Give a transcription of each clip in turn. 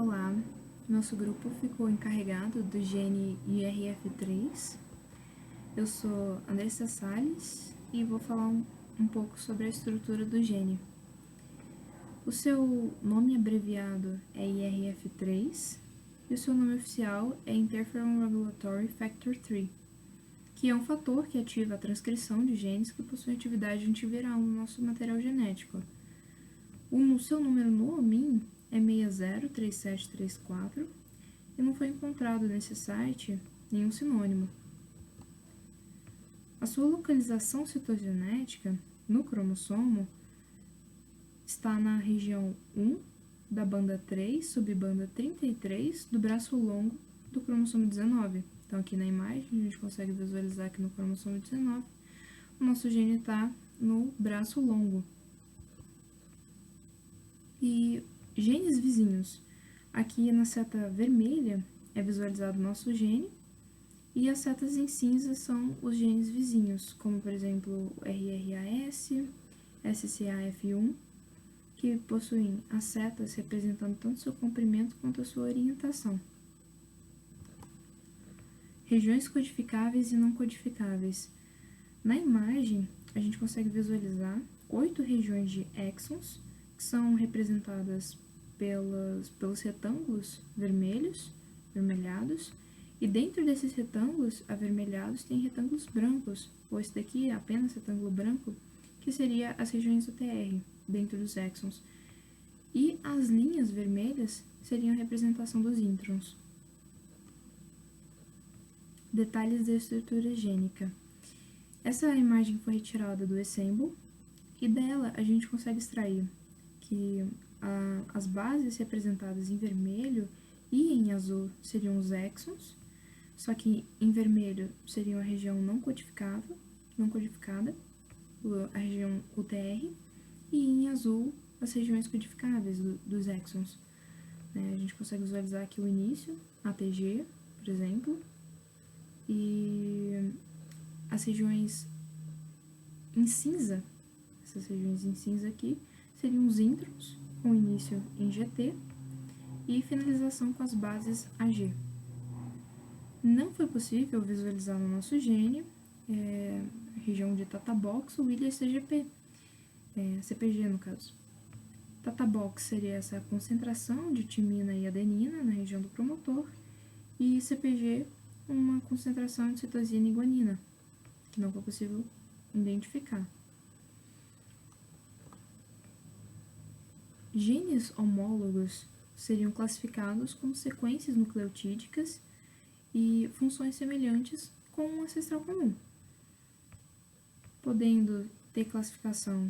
Olá, nosso grupo ficou encarregado do gene IRF3. Eu sou Andressa Salles e vou falar um pouco sobre a estrutura do gene. O seu nome abreviado é IRF3 e o seu nome oficial é Interferon Regulatory Factor 3, que é um fator que ativa a transcrição de genes que possuem atividade antiviral no nosso material genético. O seu número no OMIM é 603734 e não foi encontrado nesse site nenhum sinônimo. A sua localização citogenética no cromossomo está na região 1 da banda 3, subbanda 33 do braço longo do cromossomo 19. Então, aqui na imagem, a gente consegue visualizar que no cromossomo 19, o nosso gene está no braço longo. E genes vizinhos. Aqui na seta vermelha é visualizado o nosso gene, e as setas em cinza são os genes vizinhos, como por exemplo o RRAS, SCAF1, que possuem as setas representando tanto seu comprimento quanto a sua orientação. Regiões codificáveis e não codificáveis. Na imagem, a gente consegue visualizar 8 regiões de exons, que são representadas pelos retângulos vermelhados, e dentro desses retângulos avermelhados tem retângulos brancos, ou esse daqui é apenas retângulo branco, que seria as regiões UTR, dentro dos exons. E as linhas vermelhas seriam a representação dos introns. Detalhes da estrutura gênica. Essa imagem foi retirada do Assemble, e dela a gente consegue extrair que as bases representadas em vermelho e em azul seriam os exons, só que em vermelho seria a região não codificada, a região UTR, e em azul as regiões codificáveis dos exons. A gente consegue visualizar aqui o início, ATG, por exemplo, e as regiões em cinza, essas regiões em cinza aqui, seriam os introns, com início em GT, e finalização com as bases AG. Não foi possível visualizar no nosso gene a região de Tata Box, Willer CGP, CPG no caso. Tata Box seria essa concentração de timina e adenina na região do promotor, e CPG uma concentração de citosina e guanina, que não foi possível identificar. Genes homólogos seriam classificados como sequências nucleotídicas e funções semelhantes com um ancestral comum, podendo ter classificação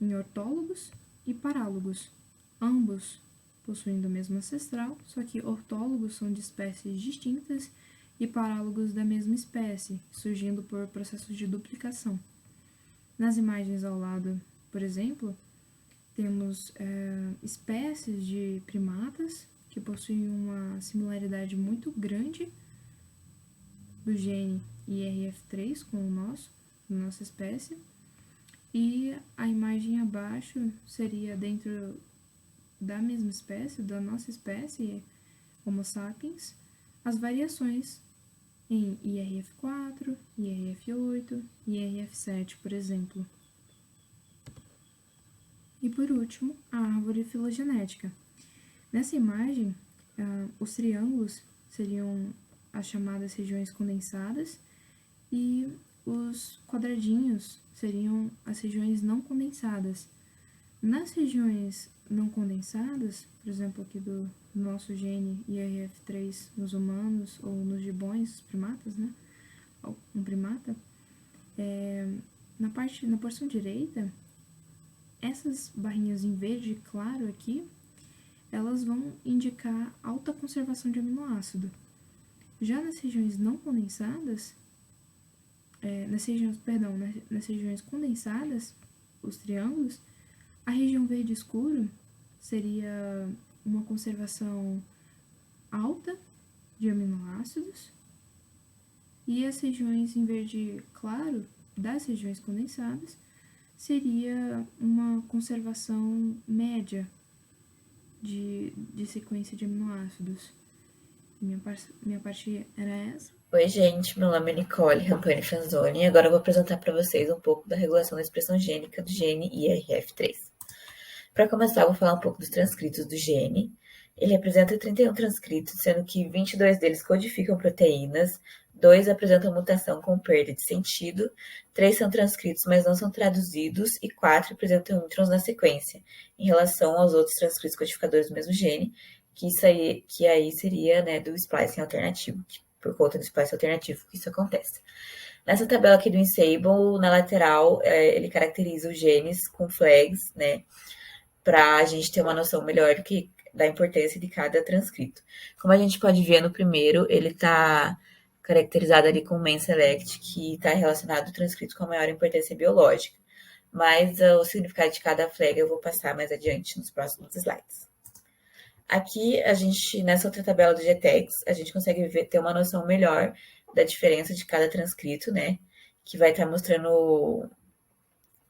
em ortólogos e parálogos, ambos possuindo o mesmo ancestral, só que ortólogos são de espécies distintas e parálogos da mesma espécie, surgindo por processos de duplicação. Nas imagens ao lado, por exemplo, temos espécies de primatas que possuem uma similaridade muito grande do gene IRF3 com o nossa espécie, e a imagem abaixo seria dentro da mesma espécie, da nossa espécie, Homo sapiens, as variações em IRF4, IRF8, IRF7, por exemplo. E por último, a árvore filogenética. Nessa imagem, os triângulos seriam as chamadas regiões condensadas e os quadradinhos seriam as regiões não condensadas. Nas regiões não condensadas, por exemplo, aqui do nosso gene IRF3 nos humanos ou nos gibões, primatas, né? Um primata, na porção direita, essas barrinhas em verde claro aqui, elas vão indicar alta conservação de aminoácido. Já nas regiões não condensadas, nas regiões condensadas, os triângulos, a região verde escuro seria uma conservação alta de aminoácidos, e as regiões em verde claro das regiões condensadas seria uma conservação média de sequência de aminoácidos. Minha parte era essa. Oi, gente, meu nome é Nicole Rampani Franzoni e agora eu vou apresentar para vocês um pouco da regulação da expressão gênica do gene IRF3. Para começar, eu vou falar um pouco dos transcritos do gene. Ele apresenta 31 transcritos, sendo que 22 deles codificam proteínas, 2 apresentam mutação com perda de sentido, 3 são transcritos, mas não são traduzidos, e 4 apresentam introns na sequência, em relação aos outros transcritos codificadores do mesmo gene, que aí seria, né, do splicing alternativo, por conta do splicing alternativo que isso acontece. Nessa tabela aqui do Ensable, na lateral, ele caracteriza os genes com flags, né, para a gente ter uma noção melhor da importância de cada transcrito. Como a gente pode ver no primeiro, ele está caracterizado ali com main select, que está relacionado ao transcrito com a maior importância biológica. Mas o significado de cada flag eu vou passar mais adiante nos próximos slides. Aqui, nessa outra tabela do GTEx, a gente consegue ter uma noção melhor da diferença de cada transcrito, né? Que vai estar mostrando o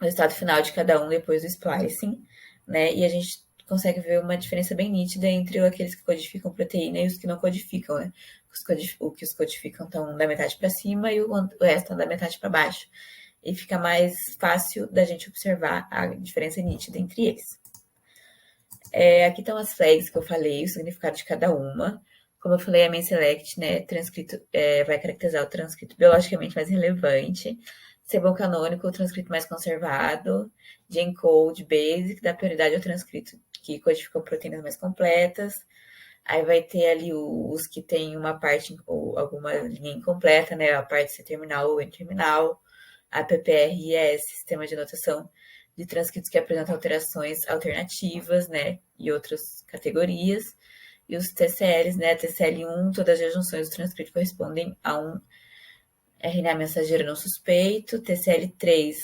resultado final de cada um depois do splicing, né? E a gente consegue ver uma diferença bem nítida entre aqueles que codificam proteína e os que não codificam, né? Os que os codificam estão da metade para cima e o resto estão da metade para baixo. E fica mais fácil da gente observar a diferença nítida entre eles. Aqui estão as flags que eu falei, o significado de cada uma. Como eu falei, a main select, né, transcrito, vai caracterizar o transcrito biologicamente mais relevante. Sebum canônico, o transcrito mais conservado. Gencode basic, dá prioridade ao transcrito que codificam proteínas mais completas. Aí vai ter ali os que tem uma parte ou alguma linha incompleta, né, a parte C-terminal ou N-terminal. A PPRS, sistema de notação de transcritos que apresentam alterações alternativas, né, e outras categorias. E os TCLs, né, TCL1, todas as junções do transcrito correspondem a um RNA mensageiro não suspeito. TCL3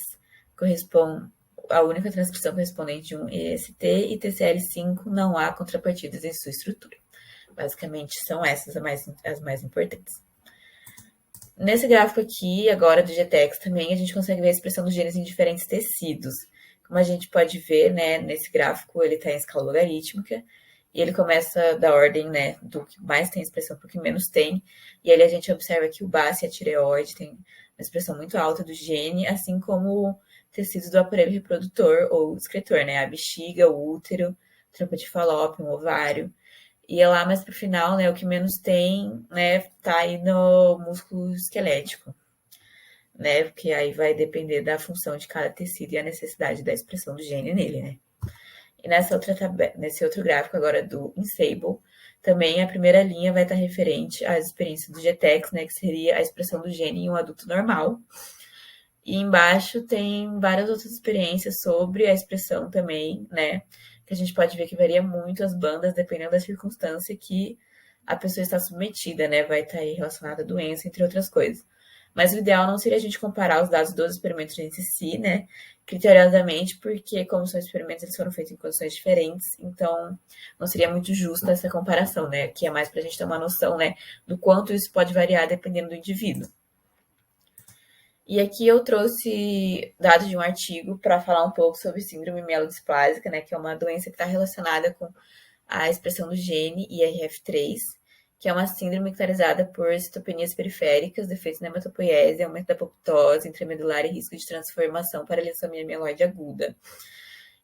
corresponde à única transcrição correspondente de um EST, e TCL5 não há contrapartidas em sua estrutura. Basicamente, são essas as mais importantes. Nesse gráfico aqui, agora do GTEx também, a gente consegue ver a expressão dos genes em diferentes tecidos. Como a gente pode ver, né, nesse gráfico, ele está em escala logarítmica, e ele começa da ordem, né, do que mais tem expressão para o que menos tem, e ali a gente observa que o baço e a tireoide têm uma expressão muito alta do gene, assim como tecidos do aparelho reprodutor ou excretor, né, a bexiga, o útero, trompa de falópio, um ovário. E é lá mais pro final, né, o que menos tem, né, tá aí no músculo esquelético, né, porque aí vai depender da função de cada tecido e a necessidade da expressão do gene nele, né. E nesse outro gráfico agora do Ensable, também a primeira linha vai estar referente às experiências do GTEx, né, que seria a expressão do gene em um adulto normal. E embaixo tem várias outras experiências sobre a expressão também, né, que a gente pode ver que varia muito as bandas dependendo da circunstância que a pessoa está submetida, né? Vai estar aí relacionada à doença, entre outras coisas. Mas o ideal não seria a gente comparar os dados dos experimentos entre si, né? Criteriosamente, porque como são experimentos, eles foram feitos em condições diferentes, então não seria muito justa essa comparação, né? Que é mais para a gente ter uma noção, né, do quanto isso pode variar dependendo do indivíduo. E aqui eu trouxe dados de um artigo para falar um pouco sobre síndrome mielodisplásica, né, que é uma doença que está relacionada com a expressão do gene IRF3, que é uma síndrome caracterizada por citopenias periféricas, defeitos na hematopoiese, aumento da apoptose intramedular e risco de transformação para leucemia mieloide aguda.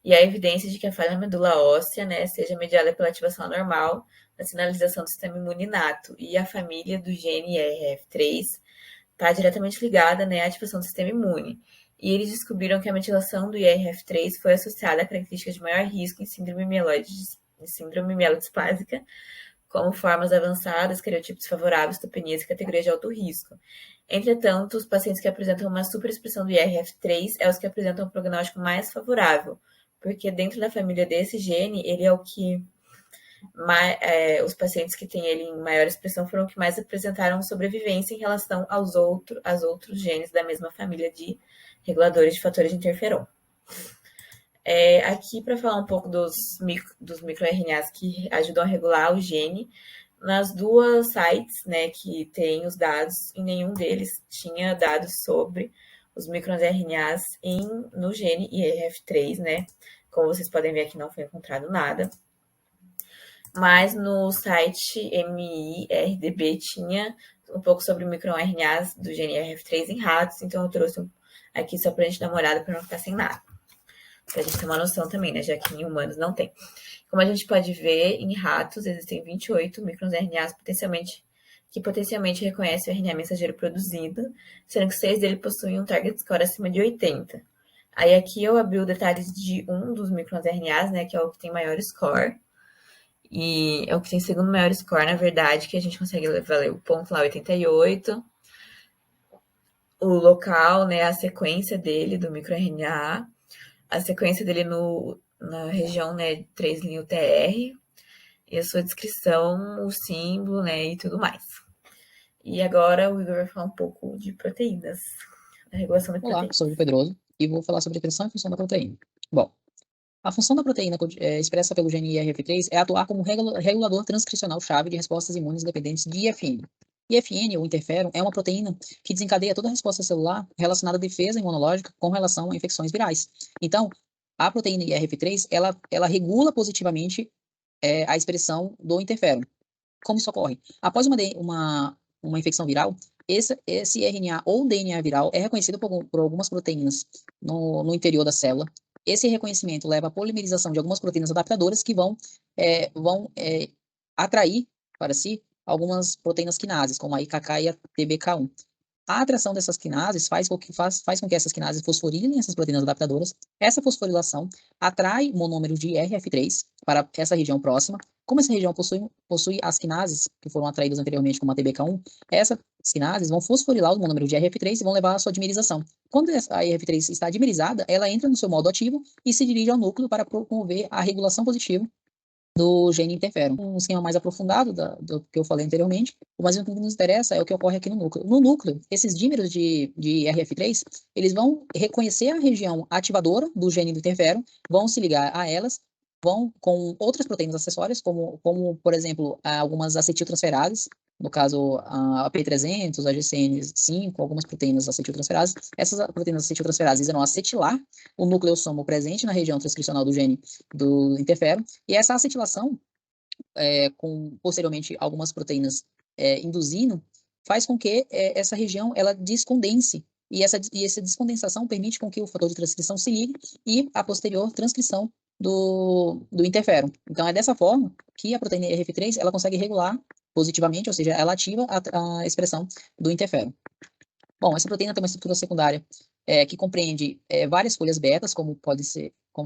E a evidência de que a falha na medula óssea, né, seja mediada pela ativação anormal da sinalização do sistema imune inato, e a família do gene IRF3 está diretamente ligada, né, à ativação do sistema imune. E eles descobriram que a metilação do IRF3 foi associada a características de maior risco em síndrome mielodisplásica, como formas avançadas, carotipos favoráveis, citopenias e categorias de alto risco. Entretanto, os pacientes que apresentam uma superexpressão do IRF3 é os que apresentam um prognóstico mais favorável, porque dentro da família desse gene, ele é o que os pacientes que têm ele em maior expressão foram os que mais apresentaram sobrevivência em relação aos outros genes da mesma família de reguladores de fatores de interferon. Aqui, para falar um pouco dos microRNAs que ajudam a regular o gene, nas duas sites, né, que tem os dados, em nenhum deles tinha dados sobre os microRNAs no gene IRF3, né? Como vocês podem ver aqui, não foi encontrado nada. mas no site MIRDB tinha um pouco sobre microRNAs do gene RF3 em ratos, então eu trouxe aqui só pra gente dar uma olhada para não ficar sem nada. Pra gente ter uma noção também, né? Já que em humanos não tem. Como a gente pode ver, em ratos existem 28 microRNAs que potencialmente reconhecem o RNA mensageiro produzido, sendo que 6 dele possuem um target score acima de 80. Aí aqui eu abri os detalhes de um dos microRNAs, né, que é o que tem maior score. E é o que tem segundo maior score, na verdade, que a gente consegue valer o ponto lá 88, o local, né, a sequência dele do microRNA, a sequência dele na região, né, 3' UTR, e a sua descrição, o símbolo, né, e tudo mais. E agora o Igor vai falar um pouco de proteínas, a regulação de Olá, proteínas. sou o Pedroso e vou falar sobre a expressão e função da proteína. Bom, a função da proteína expressa pelo gene IRF3 é atuar como regulador transcricional-chave de respostas imunes dependentes de IFN. IFN, ou interferon, é uma proteína que desencadeia toda a resposta celular relacionada à defesa imunológica com relação a infecções virais. Então, a proteína IRF3, ela regula positivamente a expressão do interferon. Como isso ocorre? Após uma infecção viral, esse RNA ou DNA viral é reconhecido por algumas proteínas no interior da célula. Esse reconhecimento leva à polimerização de algumas proteínas adaptadoras que vão atrair para si algumas proteínas quinases, como a IKK e a TBK1. A atração dessas quinases faz com que essas quinases fosforilem essas proteínas adaptadoras. Essa fosforilação atrai monômeros de IRF3 para essa região próxima. Como essa região possui as quinases que foram atraídas anteriormente como a TBK1, essas quinases vão fosforilar o monômero de IRF3 e vão levar à sua dimerização. Quando a IRF3 está dimerizada, ela entra no seu modo ativo e se dirige ao núcleo para promover a regulação positiva do gene interferon. Um esquema mais aprofundado do que eu falei anteriormente, mas o que nos interessa é o que ocorre aqui no núcleo. No núcleo, esses dímeros de RF3, eles vão reconhecer a região ativadora do gene do interferon, vão se ligar a elas, vão com outras proteínas acessórias, como por exemplo, algumas acetiltransferases, no caso a P300, a GCN5, algumas proteínas acetiltransferases. Essas proteínas acetiltransferases irão acetilar o nucleossomo presente na região transcricional do gene do interferon, e essa acetilação, com posteriormente algumas proteínas induzindo, faz com que essa região ela descondense, e essa descondensação permite com que o fator de transcrição se ligue e a posterior transcrição do interferon. Então, é dessa forma que a proteína RF3 ela consegue regular positivamente, ou seja, ela ativa a expressão do interferon. Bom, essa proteína tem uma estrutura secundária que compreende várias folhas betas, como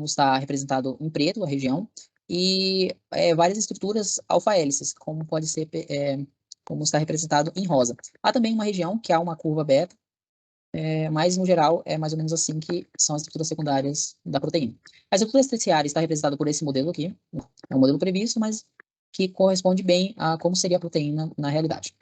está representado em preto a região, e várias estruturas alfa-hélices, como está representado em rosa. Há também uma região que há uma curva beta, mas no geral é mais ou menos assim que são as estruturas secundárias da proteína. A estrutura terciária está representada por esse modelo aqui, é um modelo previsto, mas que corresponde bem a como seria a proteína na realidade.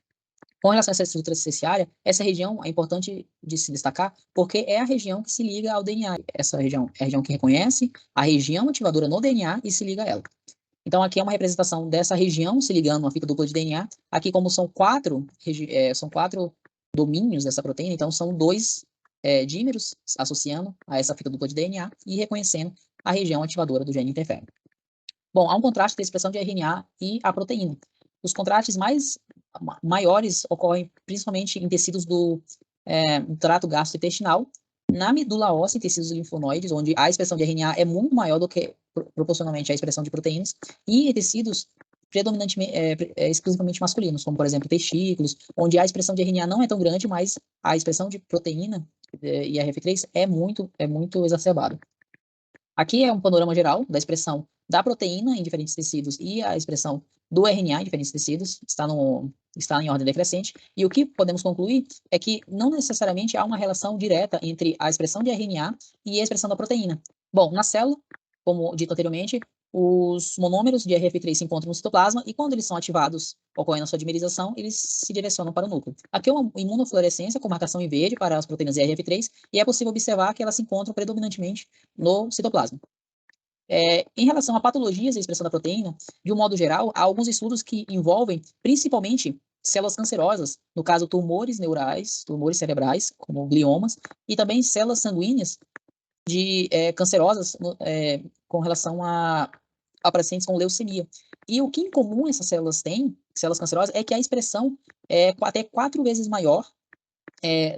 Com relação a essa estrutura terciária, essa região é importante de se destacar porque é a região que se liga ao DNA. Essa região é a região que reconhece a região ativadora no DNA e se liga a ela. Então, aqui é uma representação dessa região se ligando a uma fita dupla de DNA. Aqui, como são quatro domínios dessa proteína, então são dois dímeros associando a essa fita dupla de DNA e reconhecendo a região ativadora do gene interferon. Bom, há um contraste da expressão de RNA e a proteína. Os contrastes maiores ocorrem principalmente em tecidos do trato gastrointestinal, na medula óssea, em tecidos linfonoides, onde a expressão de RNA é muito maior do que proporcionalmente a expressão de proteínas, e em tecidos predominantemente, exclusivamente masculinos, como por exemplo testículos, onde a expressão de RNA não é tão grande, mas a expressão de proteína e RF3 é muito exacerbada. Aqui é um panorama geral da expressão da proteína em diferentes tecidos e a expressão do RNA em diferentes tecidos, está em ordem decrescente, e o que podemos concluir é que não necessariamente há uma relação direta entre a expressão de RNA e a expressão da proteína. Bom, na célula, como dito anteriormente, os monômeros de RF3 se encontram no citoplasma e quando eles são ativados, ocorrendo a sua dimerização, eles se direcionam para o núcleo. Aqui é uma imunofluorescência com marcação em verde para as proteínas RF3 e é possível observar que elas se encontram predominantemente no citoplasma. Em relação a patologias e expressão da proteína, de um modo geral, há alguns estudos que envolvem principalmente células cancerosas, no caso tumores neurais, tumores cerebrais, como gliomas, e também células sanguíneas cancerosas com relação a pacientes com leucemia. E o que em comum essas células têm, células cancerosas, é que a expressão é até 4 vezes maior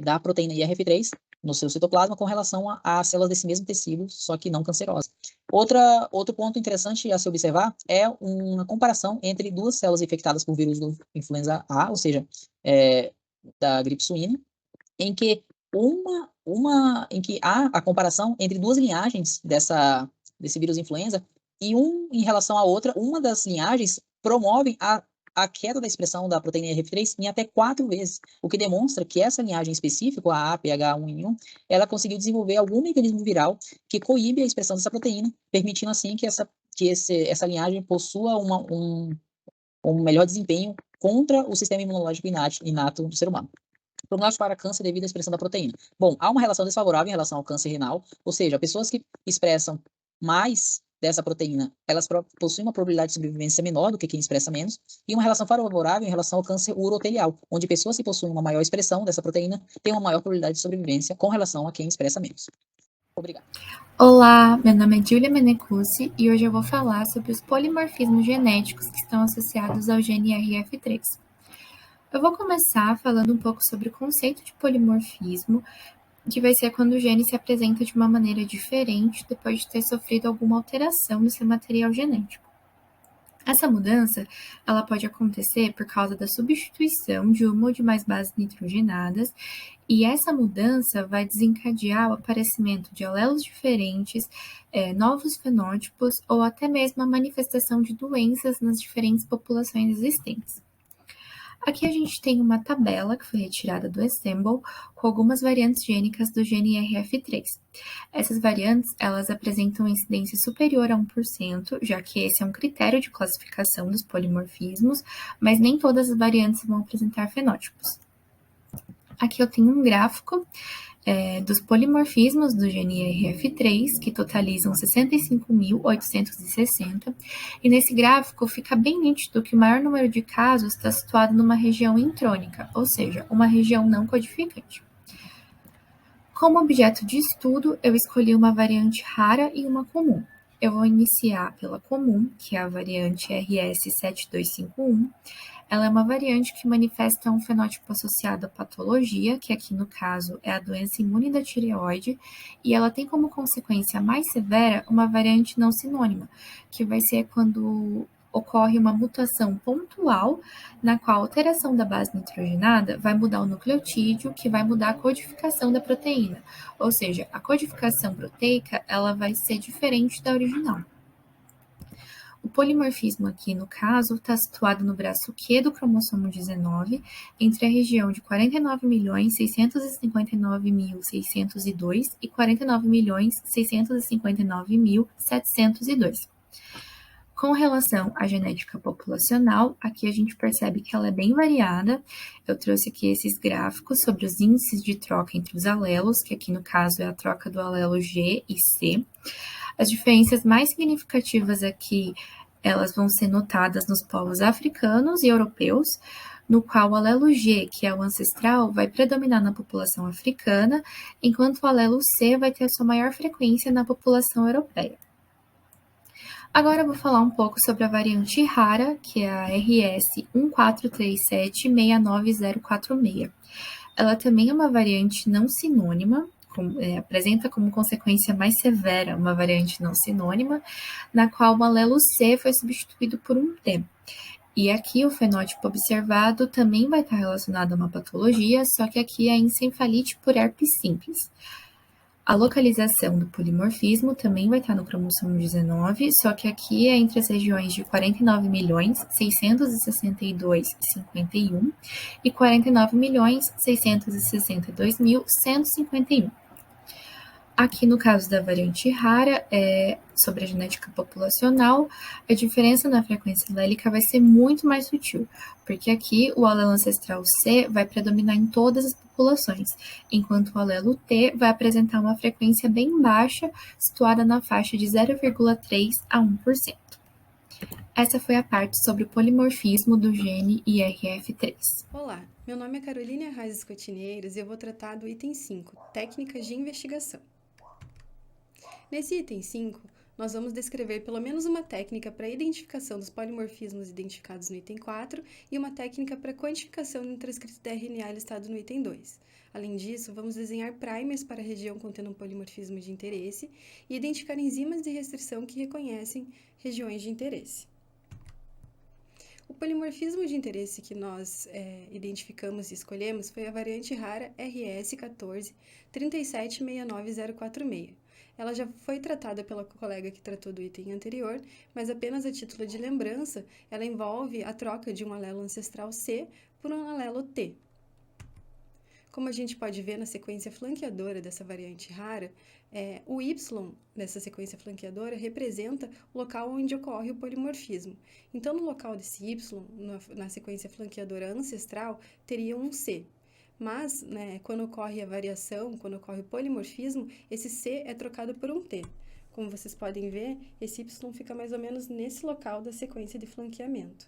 da proteína IRF3 no seu citoplasma com relação às células desse mesmo tecido, só que não cancerosas. Outro ponto interessante a se observar é uma comparação entre duas células infectadas por vírus do influenza A, ou seja, da gripe suína, em que em que há a comparação entre duas linhagens desse vírus influenza e em relação à outra, uma das linhagens promove a queda da expressão da proteína IRF3 em até 4 vezes, o que demonstra que essa linhagem específica, a APH1N1, ela conseguiu desenvolver algum mecanismo viral que coíbe a expressão dessa proteína, permitindo assim que essa linhagem possua um melhor desempenho contra o sistema imunológico inato do ser humano. Prognóstico para câncer devido à expressão da proteína. Bom, há uma relação desfavorável em relação ao câncer renal, ou seja, pessoas que expressam mais dessa proteína, elas possuem uma probabilidade de sobrevivência menor do que quem expressa menos, e uma relação favorável em relação ao câncer urotelial, onde pessoas que possuem uma maior expressão dessa proteína têm uma maior probabilidade de sobrevivência com relação a quem expressa menos. Obrigado. Olá, meu nome é Julia Menecuzzi e hoje eu vou falar sobre os polimorfismos genéticos que estão associados ao gene IRF3. Eu vou começar falando um pouco sobre o conceito de polimorfismo, que vai ser quando o gene se apresenta de uma maneira diferente depois de ter sofrido alguma alteração no seu material genético. Essa mudança, ela pode acontecer por causa da substituição de uma ou de mais bases nitrogenadas, e essa mudança vai desencadear o aparecimento de alelos diferentes, novos fenótipos ou até mesmo a manifestação de doenças nas diferentes populações existentes. Aqui a gente tem uma tabela que foi retirada do Assemble com algumas variantes gênicas do gene IRF3. Essas variantes, elas apresentam incidência superior a 1%, já que esse é um critério de classificação dos polimorfismos, mas nem todas as variantes vão apresentar fenótipos. Aqui eu tenho um gráfico dos polimorfismos do gene IRF3, que totalizam 65.860, e nesse gráfico fica bem nítido que o maior número de casos está situado numa região intrônica, ou seja, uma região não codificante. Como objeto de estudo, eu escolhi uma variante rara e uma comum. Eu vou iniciar pela comum, que é a variante RS7251. Ela é uma variante que manifesta um fenótipo associado à patologia, que aqui no caso é a doença imune da tireoide, e ela tem como consequência mais severa uma variante não sinônima, que vai ser quando ocorre uma mutação pontual, na qual a alteração da base nitrogenada vai mudar o nucleotídeo, que vai mudar a codificação da proteína. Ou seja, a codificação proteica ela vai ser diferente da original. O polimorfismo aqui, no caso, está situado no braço Q do cromossomo 19, entre a região de 49.659.602 e 49.659.702. Com relação à genética populacional, aqui a gente percebe que ela é bem variada. Eu trouxe aqui esses gráficos sobre os índices de troca entre os alelos, que aqui no caso é a troca do alelo G e C. As diferenças mais significativas aqui, elas vão ser notadas nos povos africanos e europeus, no qual o alelo G, que é o ancestral, vai predominar na população africana, enquanto o alelo C vai ter a sua maior frequência na população europeia. Agora eu vou falar um pouco sobre a variante rara, que é a RS143769046. Ela também é uma variante não sinônima, apresenta como consequência mais severa uma variante não sinônima, na qual o alelo C foi substituído por um T. E aqui o fenótipo observado também vai estar relacionado a uma patologia, só que aqui é a encefalite por herpes simples. A localização do polimorfismo também vai estar no cromossomo 19, só que aqui é entre as regiões de 49.662.051 e 49.662.151. Aqui no caso da variante rara, sobre a genética populacional, a diferença na frequência alélica vai ser muito mais sutil, porque aqui o alelo ancestral C vai predominar em todas as populações, enquanto o alelo T vai apresentar uma frequência bem baixa, situada na faixa de 0,3 a 1%. Essa foi a parte sobre o polimorfismo do gene IRF3. Olá, meu nome é Carolina Arraes Cotineiros e eu vou tratar do item 5, técnicas de investigação. Nesse item 5, nós vamos descrever pelo menos uma técnica para identificação dos polimorfismos identificados no item 4 e uma técnica para quantificação do transcrito de RNA listado no item 2. Além disso, vamos desenhar primers para a região contendo um polimorfismo de interesse e identificar enzimas de restrição que reconhecem regiões de interesse. O polimorfismo de interesse que nós identificamos e escolhemos foi a variante rara RS14 3769046. Ela já foi tratada pela colega que tratou do item anterior, mas apenas a título de lembrança, ela envolve a troca de um alelo ancestral C por um alelo T. Como a gente pode ver na sequência flanqueadora dessa variante rara, o Y dessa sequência flanqueadora representa o local onde ocorre o polimorfismo. Então, no local desse Y, na sequência flanqueadora ancestral, teria um C. Mas, quando ocorre a variação, quando ocorre o polimorfismo, esse C é trocado por um T. Como vocês podem ver, esse Y fica mais ou menos nesse local da sequência de flanqueamento.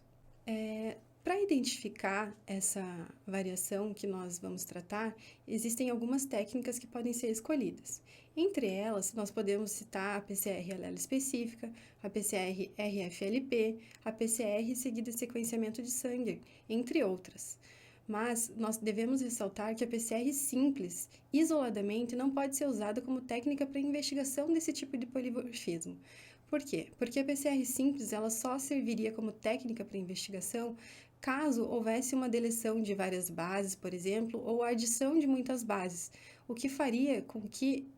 Para identificar essa variação que nós vamos tratar, existem algumas técnicas que podem ser escolhidas. Entre elas, nós podemos citar a PCR alelo específica, a PCR RFLP, a PCR seguida de sequenciamento de Sanger, entre outras. Mas nós devemos ressaltar que a PCR simples, isoladamente, não pode ser usada como técnica para investigação desse tipo de polimorfismo. Por quê? Porque a PCR simples ela só serviria como técnica para investigação caso houvesse uma deleção de várias bases, por exemplo, ou a adição de muitas bases, o que faria com que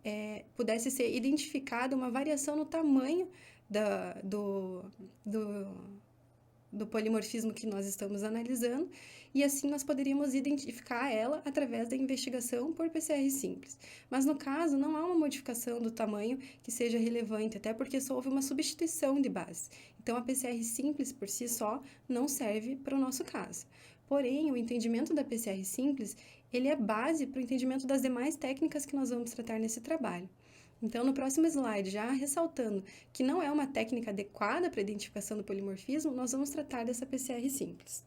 pudesse ser identificada uma variação no tamanho do polimorfismo que nós estamos analisando, e assim nós poderíamos identificar ela através da investigação por PCR simples. Mas no caso, não há uma modificação do tamanho que seja relevante, até porque só houve uma substituição de base. Então, a PCR simples por si só não serve para o nosso caso. Porém, o entendimento da PCR simples, ele é base para o entendimento das demais técnicas que nós vamos tratar nesse trabalho. Então, no próximo slide, já ressaltando que não é uma técnica adequada para a identificação do polimorfismo, nós vamos tratar dessa PCR simples.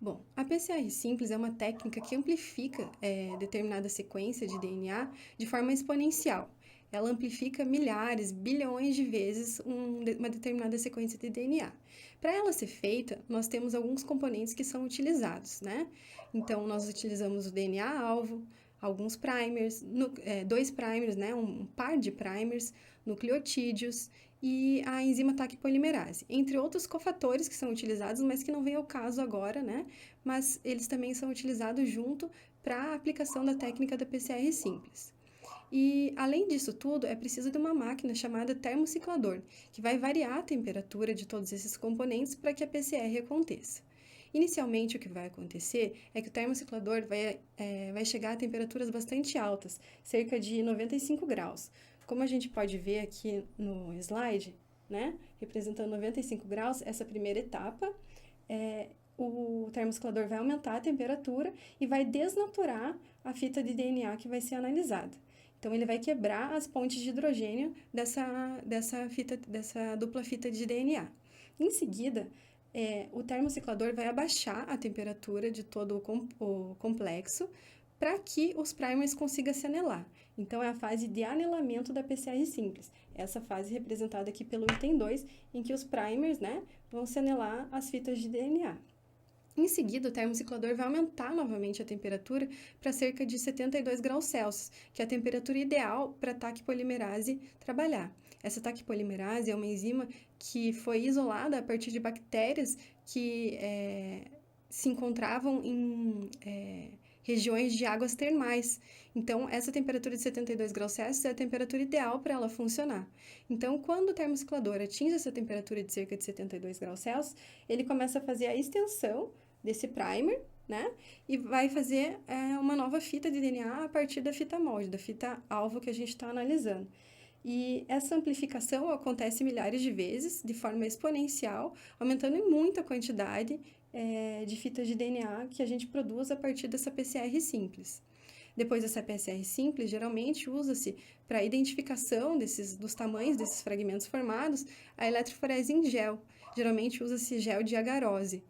Bom, a PCR simples é uma técnica que amplifica determinada sequência de DNA de forma exponencial. Ela amplifica milhares, bilhões de vezes uma determinada sequência de DNA. Para ela ser feita, nós temos alguns componentes que são utilizados, né? Então, nós utilizamos o DNA-alvo, alguns primers, 2 primers, né, um par de primers, nucleotídeos e a enzima TAC polimerase, entre outros cofatores que são utilizados, mas que não vem ao caso agora, né, mas eles também são utilizados junto para a aplicação da técnica da PCR simples. E, além disso tudo, é preciso de uma máquina chamada termociclador, que vai variar a temperatura de todos esses componentes para que a PCR aconteça. Inicialmente, o que vai acontecer é que o termociclador vai chegar a temperaturas bastante altas, cerca de 95 graus. Como a gente pode ver aqui no slide, né, representando 95 graus, essa primeira etapa, o termociclador vai aumentar a temperatura e vai desnaturar a fita de DNA que vai ser analisada. Então, ele vai quebrar as pontes de hidrogênio dessa dupla fita de DNA. Em seguida, o termociclador vai abaixar a temperatura de todo o complexo para que os primers consigam se anelar. Então, é a fase de anelamento da PCR simples. Essa fase representada aqui pelo item 2, em que os primers, né, vão se anelar às fitas de DNA. Em seguida, o termociclador vai aumentar novamente a temperatura para cerca de 72 graus Celsius, que é a temperatura ideal para a TAC polimerase trabalhar. Essa TAC polimerase é uma enzima que foi isolada a partir de bactérias que se encontravam em regiões de águas termais. Então, essa temperatura de 72 graus Celsius é a temperatura ideal para ela funcionar. Então, quando o termociclador atinge essa temperatura de cerca de 72 graus Celsius, ele começa a fazer a extensão desse primer, né? E vai fazer uma nova fita de DNA a partir da fita molde, da fita alvo que a gente está analisando. E essa amplificação acontece milhares de vezes, de forma exponencial, aumentando em muito a quantidade de fitas de DNA que a gente produz a partir dessa PCR simples. Depois dessa PCR simples, geralmente usa-se para a identificação dos tamanhos desses fragmentos formados, a eletroforese em gel. Geralmente usa-se gel de agarose.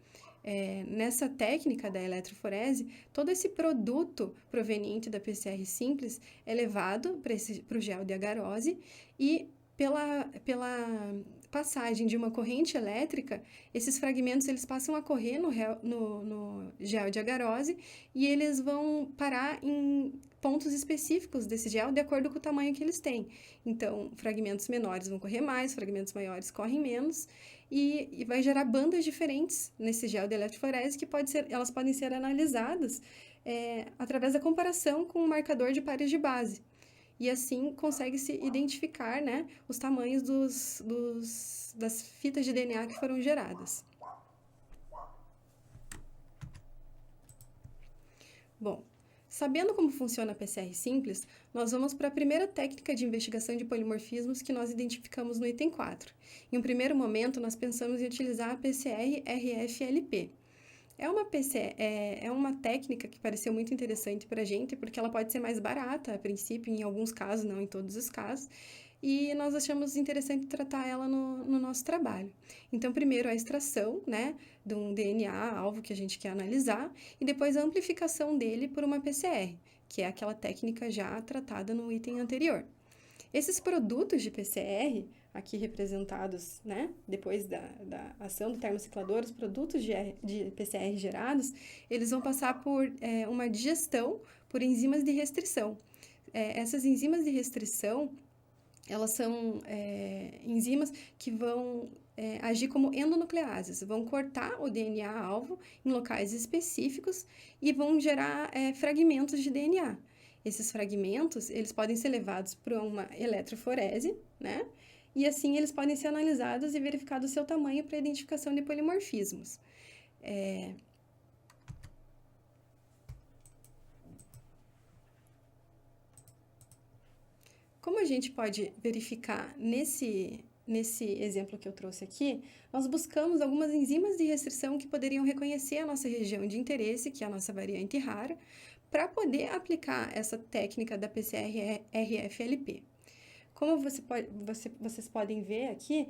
Nessa técnica da eletroforese, todo esse produto proveniente da PCR simples é levado para o gel de agarose e Pela passagem de uma corrente elétrica, esses fragmentos eles passam a correr no gel de agarose e eles vão parar em pontos específicos desse gel de acordo com o tamanho que eles têm. Então, fragmentos menores vão correr mais, fragmentos maiores correm menos e vai gerar bandas diferentes nesse gel de eletroforese que elas podem ser analisadas através da comparação com o marcador de pares de base. E assim consegue-se identificar, né, os tamanhos das fitas de DNA que foram geradas. Bom, sabendo como funciona a PCR simples, nós vamos para a primeira técnica de investigação de polimorfismos que nós identificamos no item 4. Em um primeiro momento, nós pensamos em utilizar a PCR-RF-LP. É uma técnica que pareceu muito interessante para a gente, porque ela pode ser mais barata a princípio, em alguns casos, não em todos os casos, e nós achamos interessante tratar ela no nosso trabalho. Então, primeiro a extração, né, de um DNA alvo que a gente quer analisar, e depois a amplificação dele por uma PCR, que é aquela técnica já tratada no item anterior. Esses produtos de PCR, aqui representados, né, depois da ação do termociclador, os produtos de PCR gerados, eles vão passar por uma digestão por enzimas de restrição. Essas enzimas de restrição, elas são enzimas que vão agir como endonucleases, vão cortar o DNA-alvo em locais específicos e vão gerar fragmentos de DNA. Esses fragmentos, eles podem ser levados para uma eletroforese, né? E assim eles podem ser analisados e verificado o seu tamanho para identificação de polimorfismos. Como a gente pode verificar nesse exemplo que eu trouxe aqui, nós buscamos algumas enzimas de restrição que poderiam reconhecer a nossa região de interesse, que é a nossa variante rara, para poder aplicar essa técnica da PCR-RF-LP. Como vocês podem ver aqui,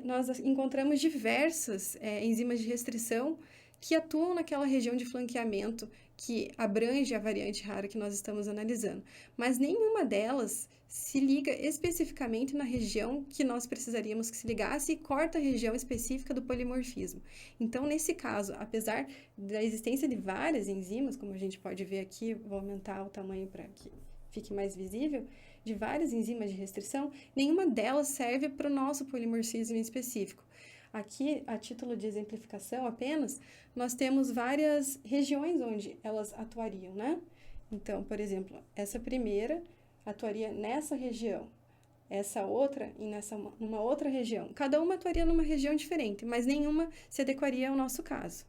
nós encontramos diversas enzimas de restrição que atuam naquela região de flanqueamento que abrange a variante rara que nós estamos analisando, mas nenhuma delas se liga especificamente na região que nós precisaríamos que se ligasse e corta a região específica do polimorfismo. Então, nesse caso, apesar da existência de várias enzimas, como a gente pode ver aqui, vou aumentar o tamanho para que fique mais visível, de várias enzimas de restrição, nenhuma delas serve para o nosso polimorfismo em específico. Aqui, a título de exemplificação apenas, nós temos várias regiões onde elas atuariam, né? Então, por exemplo, essa primeira atuaria nessa região, essa outra numa outra região. Cada uma atuaria numa região diferente, mas nenhuma se adequaria ao nosso caso.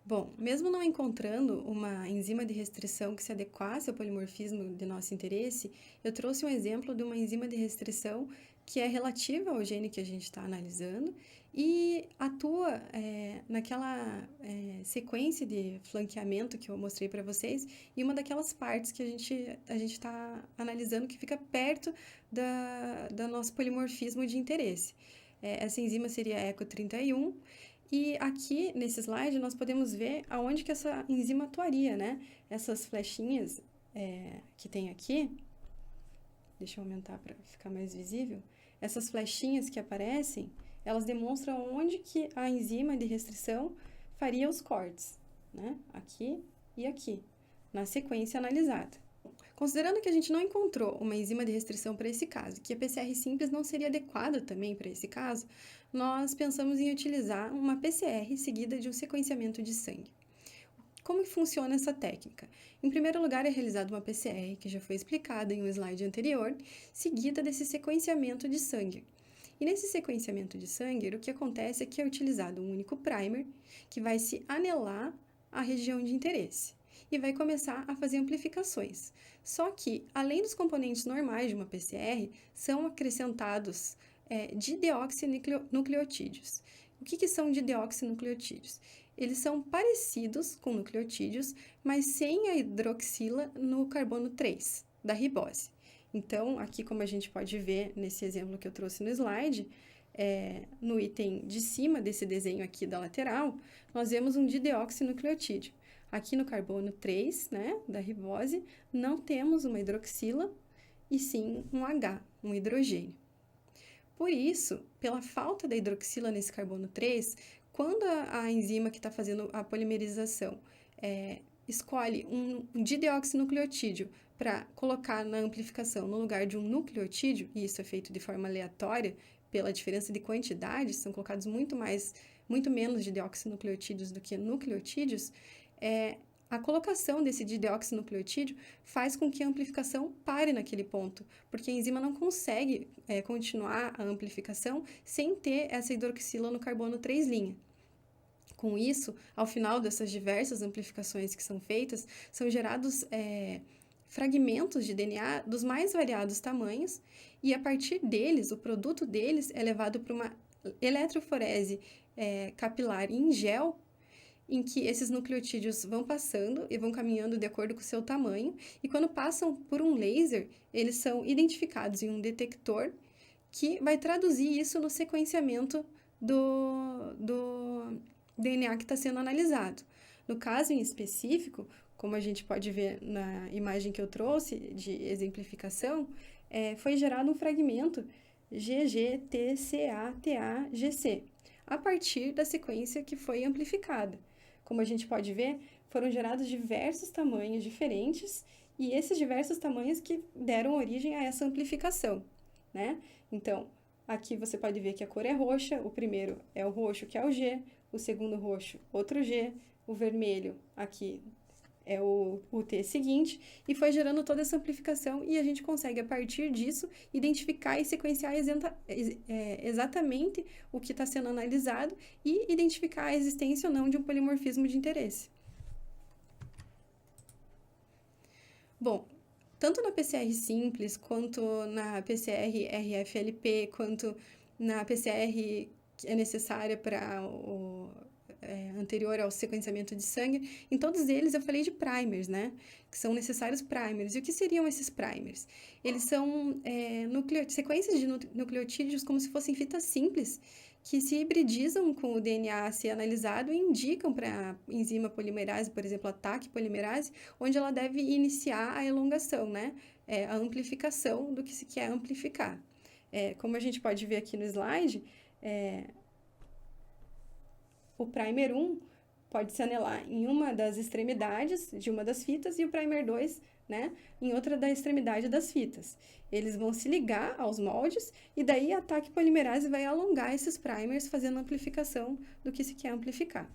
Bom, mesmo não encontrando uma enzima de restrição que se adequasse ao polimorfismo de nosso interesse, eu trouxe um exemplo de uma enzima de restrição que é relativa ao gene que a gente está analisando e atua naquela sequência de flanqueamento que eu mostrei para vocês e uma daquelas partes que a gente está analisando que fica perto do nosso polimorfismo de interesse. Essa enzima seria a ECO31. E aqui, nesse slide, nós podemos ver aonde que essa enzima atuaria, né? Essas flechinhas que tem aqui, deixa eu aumentar para ficar mais visível, essas flechinhas que aparecem, elas demonstram onde que a enzima de restrição faria os cortes, né? Aqui e aqui, na sequência analisada. Considerando que a gente não encontrou uma enzima de restrição para esse caso, que a PCR simples não seria adequada também para esse caso, nós pensamos em utilizar uma PCR seguida de um sequenciamento de sangue. Como que funciona essa técnica? Em primeiro lugar, é realizada uma PCR, que já foi explicada em um slide anterior, seguida desse sequenciamento de sangue. E nesse sequenciamento de sangue, o que acontece é que é utilizado um único primer, que vai se anelar à região de interesse e vai começar a fazer amplificações. Só que, além dos componentes normais de uma PCR, são acrescentados dideoxinucleotídeos. O que são dideoxinucleotídeos? Eles são parecidos com nucleotídeos, mas sem a hidroxila no carbono 3, da ribose. Então, aqui como a gente pode ver nesse exemplo que eu trouxe no slide, no item de cima desse desenho aqui da lateral, nós vemos um dideoxinucleotídeo. Aqui no carbono 3, né, da ribose, não temos uma hidroxila, e sim um H, um hidrogênio. Por isso, pela falta da hidroxila nesse carbono 3, quando a enzima que está fazendo a polimerização escolhe um dideoxinucleotídeo para colocar na amplificação no lugar de um nucleotídeo, e isso é feito de forma aleatória, pela diferença de quantidades, são colocados muito menos dideoxinucleotídeos do que nucleotídeos, a colocação desse dideoxinucleotídeo faz com que a amplificação pare naquele ponto, porque a enzima não consegue continuar a amplificação sem ter essa hidroxila no carbono 3'. Com isso, ao final dessas diversas amplificações que são feitas, são gerados fragmentos de DNA dos mais variados tamanhos, e a partir deles, o produto deles é levado para uma eletroforese capilar em gel, em que esses nucleotídeos vão passando e vão caminhando de acordo com o seu tamanho, e quando passam por um laser, eles são identificados em um detector que vai traduzir isso no sequenciamento do DNA que está sendo analisado. No caso em específico, como a gente pode ver na imagem que eu trouxe de exemplificação, foi gerado um fragmento GGTCATAGC, a partir da sequência que foi amplificada. Como a gente pode ver, foram gerados diversos tamanhos diferentes, e esses diversos tamanhos que deram origem a essa amplificação, né? Então, aqui você pode ver que a cor é roxa, o primeiro é o roxo, que é o G, o segundo roxo, outro G, o vermelho aqui é o T seguinte, e foi gerando toda essa amplificação, e a gente consegue, a partir disso, identificar e sequenciar exatamente o que está sendo analisado e identificar a existência ou não de um polimorfismo de interesse. Bom, tanto na PCR simples, quanto na PCR RFLP, quanto na PCR que é necessária para anterior ao sequenciamento de sangue, em todos eles eu falei de primers, né? Que são necessários primers. E o que seriam esses primers? Eles são sequências de nucleotídeos como se fossem fitas simples, que se hibridizam com o DNA a ser analisado e indicam para a enzima polimerase, por exemplo, a TAC polimerase, onde ela deve iniciar a elongação, né? A amplificação do que se quer amplificar. Como a gente pode ver aqui no slide, o primer 1 pode se anelar em uma das extremidades de uma das fitas e o primer 2, né, em outra da extremidade das fitas. Eles vão se ligar aos moldes e daí a TAC polimerase vai alongar esses primers, fazendo amplificação do que se quer amplificar.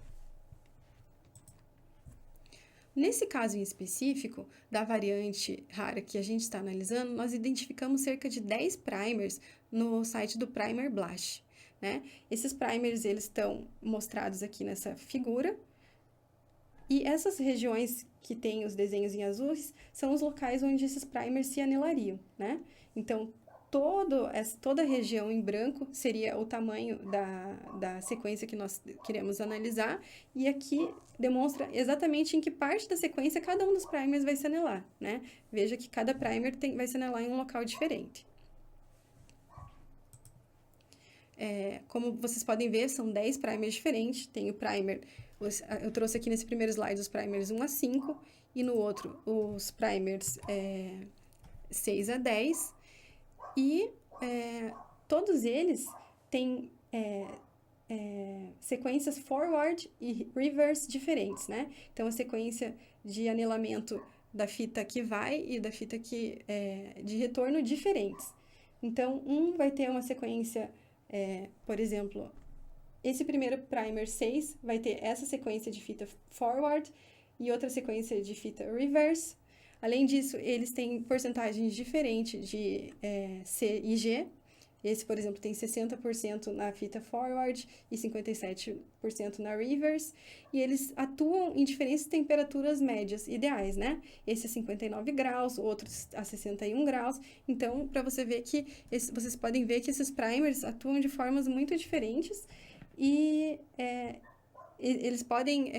Nesse caso em específico, da variante rara que a gente está analisando, nós identificamos cerca de 10 primers no site do Primer Blast, né? Esses primers, eles estão mostrados aqui nessa figura, e essas regiões que tem os desenhos em azuis são os locais onde esses primers se anelariam, né? Então, toda a região em branco seria o tamanho da sequência que nós queremos analisar, e aqui demonstra exatamente em que parte da sequência cada um dos primers vai se anelar, né? Veja que cada primer vai se anelar em um local diferente. Como vocês podem ver, são 10 primers diferentes. Tem o primer, eu trouxe aqui nesse primeiro slide os primers 1 a 5, e no outro os primers 6 a 10, e todos eles têm sequências forward e reverse diferentes, né? Então, a sequência de anelamento da fita que vai e da fita de retorno diferentes. Então, um vai ter uma sequência, por exemplo, esse primeiro primer 6 vai ter essa sequência de fita forward e outra sequência de fita reverse. Além disso, eles têm porcentagens diferentes de C e G. Esse, por exemplo, tem 60% na fita forward e 57% na reverse. E eles atuam em diferentes temperaturas médias ideais, né? Esse é 59 graus, outros a 61 graus. Então, para você ver que vocês podem ver que esses primers atuam de formas muito diferentes e eles podem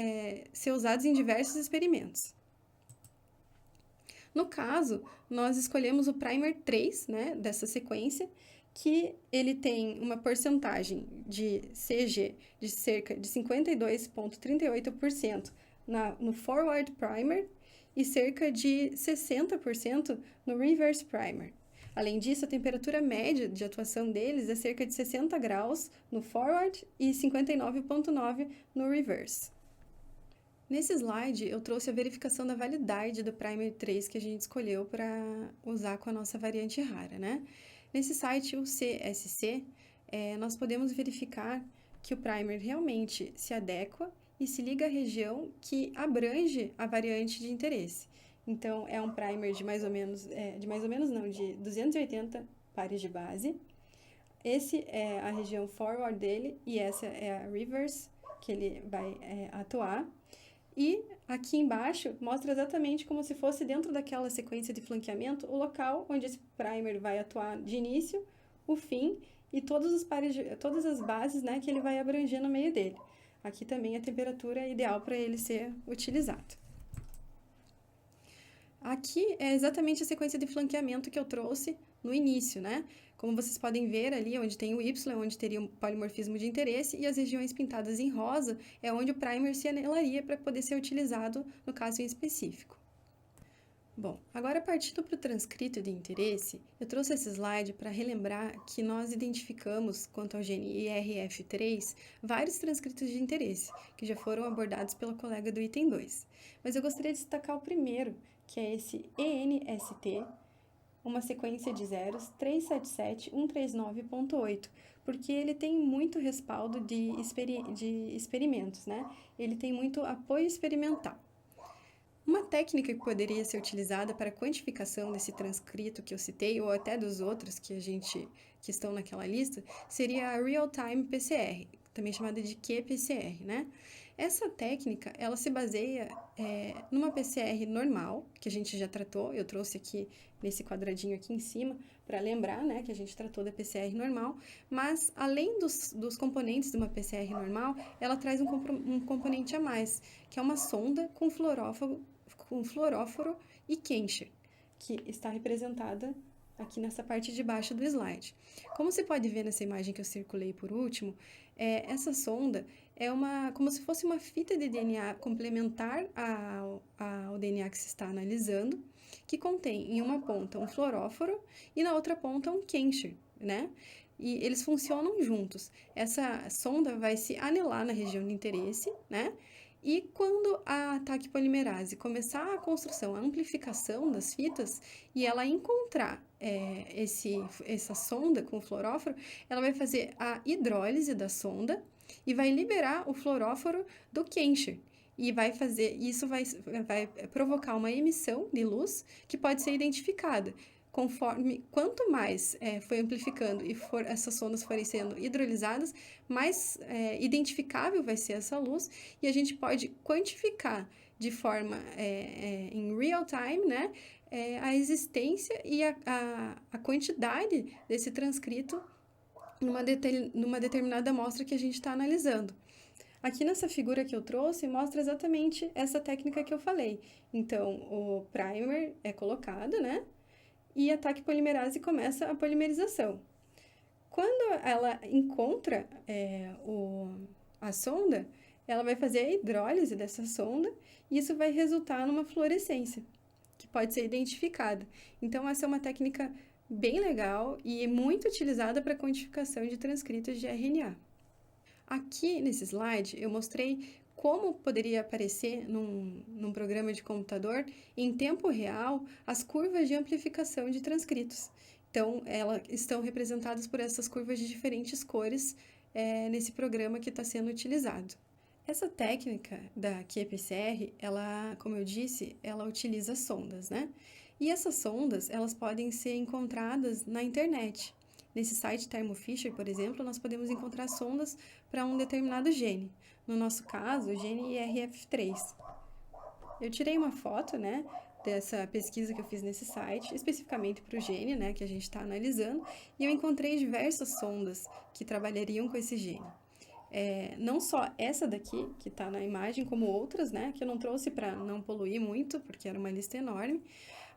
ser usados em diversos experimentos. No caso, nós escolhemos o primer 3, né, dessa sequência, que ele tem uma porcentagem de CG de cerca de 52,38% no forward primer e cerca de 60% no reverse primer. Além disso, a temperatura média de atuação deles é cerca de 60 graus no forward e 59,9 no reverse. Nesse slide, eu trouxe a verificação da validade do Primer 3 que a gente escolheu para usar com a nossa variante rara, né? Nesse site, o CSC, nós podemos verificar que o primer realmente se adequa e se liga à região que abrange a variante de interesse. Então, é um primer de 280 pares de base. Esse é a região forward dele e essa é a reverse que ele vai atuar. E aqui embaixo mostra exatamente como se fosse dentro daquela sequência de flanqueamento o local onde esse primer vai atuar de início, o fim e todas as bases, né, que ele vai abranger no meio dele. Aqui também a temperatura é ideal para ele ser utilizado. Aqui é exatamente a sequência de flanqueamento que eu trouxe no início, né? Como vocês podem ver ali, onde tem o Y, onde teria um polimorfismo de interesse, e as regiões pintadas em rosa é onde o primer se anelaria para poder ser utilizado no caso em específico. Bom, agora partindo para o transcrito de interesse, eu trouxe esse slide para relembrar que nós identificamos, quanto ao gene IRF3, vários transcritos de interesse, que já foram abordados pela colega do item 2. Mas eu gostaria de destacar o primeiro, que é esse ENST, uma sequência de zeros 377.139.8, porque ele tem muito respaldo de experimentos, né? Ele tem muito apoio experimental. Uma técnica que poderia ser utilizada para a quantificação desse transcrito que eu citei, ou até dos outros que estão naquela lista, seria a Real-Time PCR, também chamada de qPCR, né? Essa técnica, ela se baseia numa PCR normal, que a gente já tratou, eu trouxe aqui nesse quadradinho aqui em cima, para lembrar, né, que a gente tratou da PCR normal, mas além dos componentes de uma PCR normal, ela traz um componente a mais, que é uma sonda com fluoróforo e Kenscher, que está representada aqui nessa parte de baixo do slide. Como você pode ver nessa imagem que eu circulei por último, essa sonda é como se fosse uma fita de DNA complementar ao DNA que se está analisando, que contém em uma ponta um fluoróforo e na outra ponta um Kenscher, né? E eles funcionam juntos. Essa sonda vai se anelar na região de interesse, né? E quando a TAC polimerase começar a construção, a amplificação das fitas, e ela encontrar essa sonda com o fluoróforo, ela vai fazer a hidrólise da sonda e vai liberar o fluoróforo do Kenscher. E isso vai provocar uma emissão de luz que pode ser identificada. Quanto mais foi amplificando e essas sondas forem sendo hidrolisadas, mais identificável vai ser essa luz e a gente pode quantificar de forma em real time, né, a existência e a quantidade desse transcrito numa determinada amostra que a gente está analisando. Aqui nessa figura que eu trouxe, mostra exatamente essa técnica que eu falei. Então, o primer é colocado, né? E a TAC polimerase começa a polimerização. Quando ela encontra a sonda, ela vai fazer a hidrólise dessa sonda e isso vai resultar numa fluorescência, que pode ser identificada. Então, essa é uma técnica bem legal e muito utilizada para quantificação de transcritos de RNA. Aqui nesse slide eu mostrei como poderia aparecer num programa de computador em tempo real as curvas de amplificação de transcritos. Então, elas estão representadas por essas curvas de diferentes cores nesse programa que está sendo utilizado. Essa técnica da qPCR, ela, como eu disse, ela utiliza sondas, né? E essas sondas, elas podem ser encontradas na internet. Nesse site Thermo Fisher, por exemplo, nós podemos encontrar sondas para um determinado gene. No nosso caso, o gene IRF3. Eu tirei uma foto, né, dessa pesquisa que eu fiz nesse site, especificamente para o gene, né, que a gente está analisando, e eu encontrei diversas sondas que trabalhariam com esse gene. Não só essa daqui, que está na imagem, como outras, né, que eu não trouxe para não poluir muito, porque era uma lista enorme,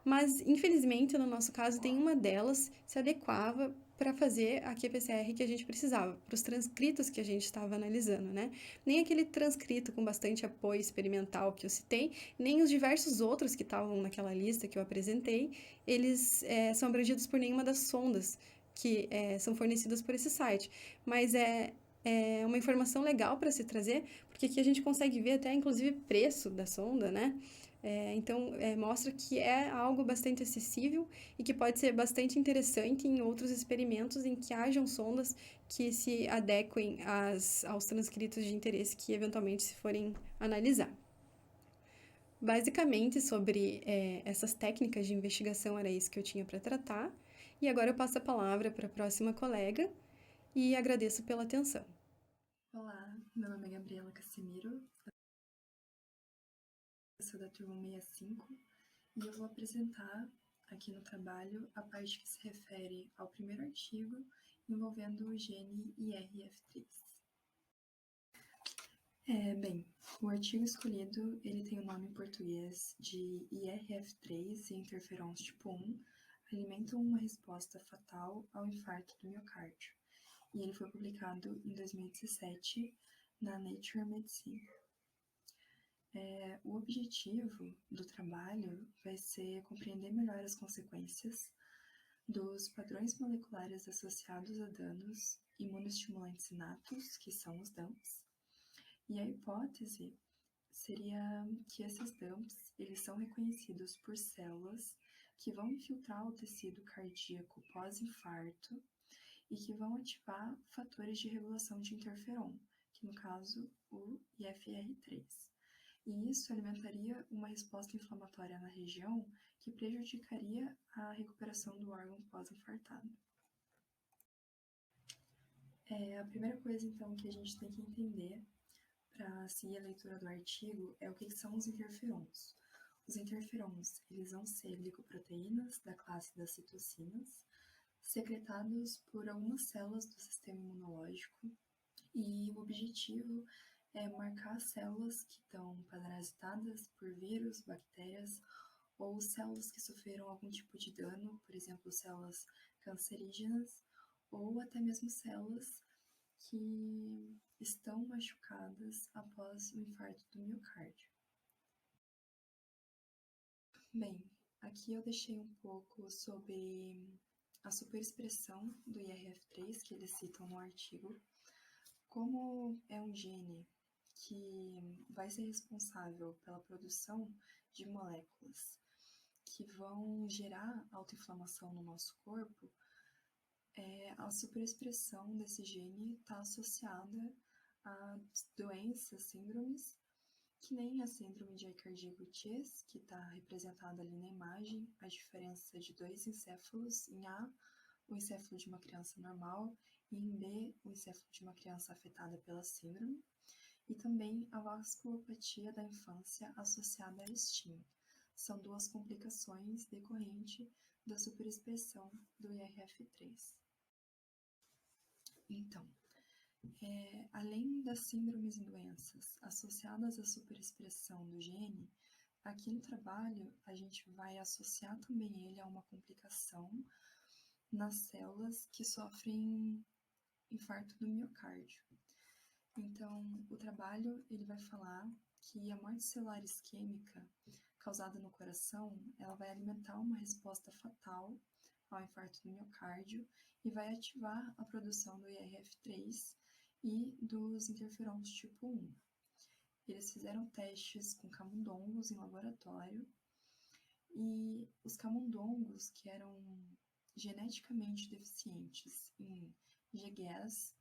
mas, infelizmente, no nosso caso, nenhuma delas se adequava para fazer a QPCR que a gente precisava, para os transcritos que a gente estava analisando, né? Nem aquele transcrito com bastante apoio experimental que eu citei, nem os diversos outros que estavam naquela lista que eu apresentei, eles são abrangidos por nenhuma das sondas que são fornecidas por esse site. Mas é uma informação legal para se trazer, porque aqui a gente consegue ver até, inclusive, preço da sonda, né? Então, mostra que é algo bastante acessível e que pode ser bastante interessante em outros experimentos em que hajam sondas que se adequem aos transcritos de interesse que eventualmente se forem analisar. Basicamente, sobre essas técnicas de investigação, era isso que eu tinha para tratar. E agora eu passo a palavra para a próxima colega e agradeço pela atenção. Olá, meu nome é Gabriela Cassimiro, eu sou da turma 65 e eu vou apresentar aqui no trabalho a parte que se refere ao primeiro artigo envolvendo o gene IRF3. Bem, o artigo escolhido ele tem o nome em português de IRF3 e interferons tipo 1 alimentam uma resposta fatal ao infarto do miocárdio, e ele foi publicado em 2017 na Nature Medicine. O objetivo do trabalho vai ser compreender melhor as consequências dos padrões moleculares associados a danos imunoestimulantes inatos, que são os DAMPs, e a hipótese seria que esses DAMPs eles são reconhecidos por células que vão infiltrar o tecido cardíaco pós-infarto e que vão ativar fatores de regulação de interferon, que no caso o IFR3. E isso alimentaria uma resposta inflamatória na região que prejudicaria a recuperação do órgão pós-infartado. A primeira coisa, então, que a gente tem que entender para seguir a leitura do artigo é o que são os interferons. Os interferons, eles vão ser glicoproteínas da classe das citocinas, secretados por algumas células do sistema imunológico, e o objetivo é marcar células que estão parasitadas por vírus, bactérias ou células que sofreram algum tipo de dano, por exemplo, células cancerígenas ou até mesmo células que estão machucadas após o infarto do miocárdio. Bem, aqui eu deixei um pouco sobre a superexpressão do IRF3 que eles citam no artigo. Como é um gene que vai ser responsável pela produção de moléculas que vão gerar autoinflamação no nosso corpo, a superexpressão desse gene está associada a doenças, síndromes, que nem a síndrome de Aicardi-Goutieres, que está representada ali na imagem, a diferença de dois encéfalos, em A, o encéfalo de uma criança normal, e em B, o encéfalo de uma criança afetada pela síndrome, e também a vasculopatia da infância associada à STIM. São duas complicações decorrentes da superexpressão do IRF3. Então, além das síndromes e doenças associadas à superexpressão do gene, aqui no trabalho a gente vai associar também ele a uma complicação nas células que sofrem infarto do miocárdio. Então, o trabalho ele vai falar que a morte celular isquêmica causada no coração, ela vai alimentar uma resposta fatal ao infarto do miocárdio e vai ativar a produção do IRF3 e dos interferons tipo 1. Eles fizeram testes com camundongos em laboratório e os camundongos que eram geneticamente deficientes em GGAS,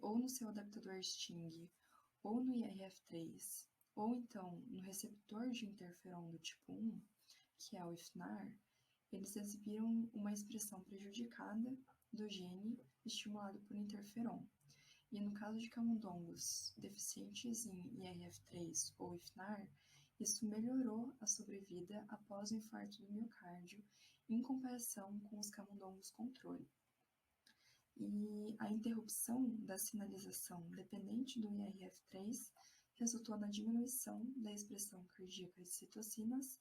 ou no seu adaptador STING, ou no IRF3, ou então no receptor de interferon do tipo 1, que é o IFNAR, eles exibiram uma expressão prejudicada do gene estimulado por interferon. E no caso de camundongos deficientes em IRF3 ou IFNAR, isso melhorou a sobrevida após o infarto do miocárdio em comparação com os camundongos controle. E a interrupção da sinalização dependente do IRF3 resultou na diminuição da expressão cardíaca de citocinas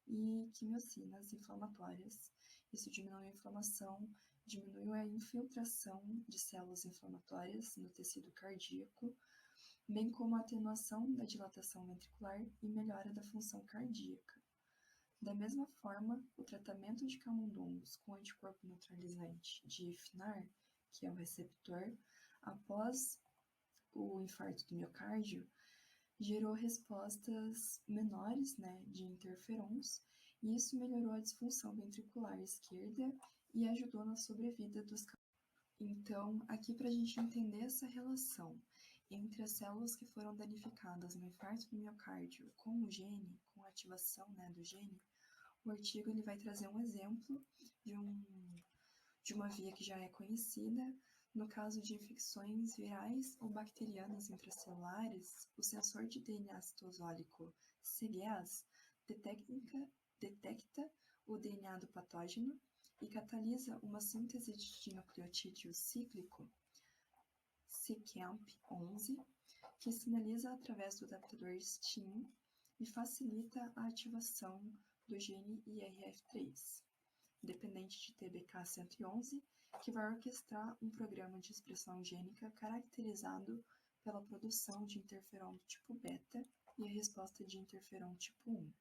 e quimiocinas inflamatórias. Isso diminui a inflamação diminui a infiltração de células inflamatórias no tecido cardíaco, bem como a atenuação da dilatação ventricular e melhora da função cardíaca. Da mesma forma, o tratamento de camundongos com anticorpo neutralizante de FNAR, que é o receptor, após o infarto do miocárdio, gerou respostas menores, de interferons, e isso melhorou a disfunção ventricular esquerda e ajudou na sobrevida dos camundongos. Então, aqui para a gente entender essa relação entre as células que foram danificadas no infarto do miocárdio com o gene, com a ativação do gene, o artigo ele vai trazer um exemplo de uma via que já é conhecida. No caso de infecções virais ou bacterianas intracelulares, o sensor de DNA citosólico CGAS detecta o DNA do patógeno e catalisa uma síntese de nucleotídeo cíclico, SECAMP11, que sinaliza através do adaptador STIM e facilita a ativação do gene IRF3, dependente de TBK111, que vai orquestrar um programa de expressão gênica caracterizado pela produção de interferon do tipo beta e a resposta de interferon tipo 1.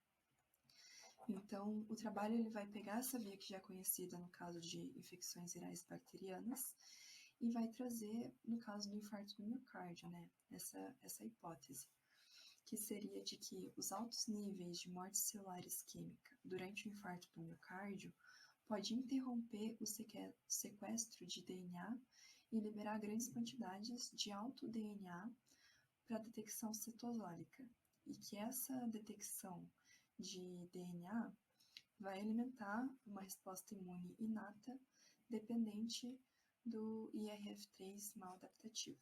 Então, o trabalho ele vai pegar essa via que já é conhecida no caso de infecções virais bacterianas e vai trazer, no caso do infarto do miocárdio, essa hipótese, que seria de que os altos níveis de morte celular isquêmica durante o infarto do miocárdio pode interromper o sequestro de DNA e liberar grandes quantidades de alto DNA para detecção citosólica, e que essa detecção de DNA vai alimentar uma resposta imune inata dependente do IRF3 mal adaptativo.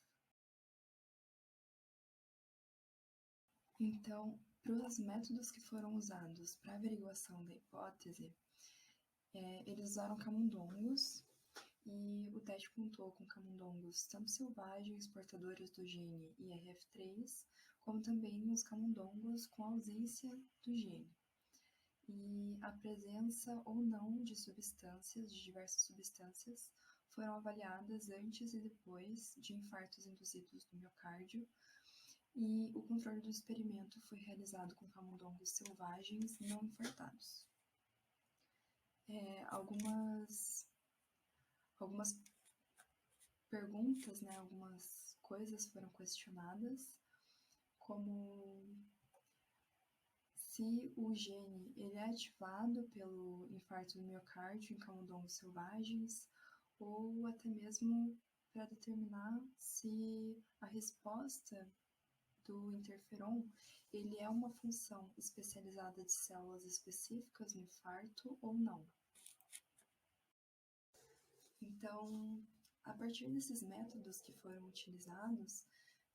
Então, para os métodos que foram usados para a averiguação da hipótese, eles usaram camundongos, e o teste contou com camundongos tanto selvagens, portadores do gene IRF3, como também os camundongos com ausência do gene. E a presença ou não de diversas substâncias, foram avaliadas antes e depois de infartos induzidos do miocárdio, e o controle do experimento foi realizado com camundongos selvagens não infartados. Algumas perguntas, algumas coisas foram questionadas, como se o gene ele é ativado pelo infarto do miocárdio em camundongos selvagens, ou até mesmo para determinar se a resposta do interferon ele é uma função especializada de células específicas no infarto ou não. Então, a partir desses métodos que foram utilizados,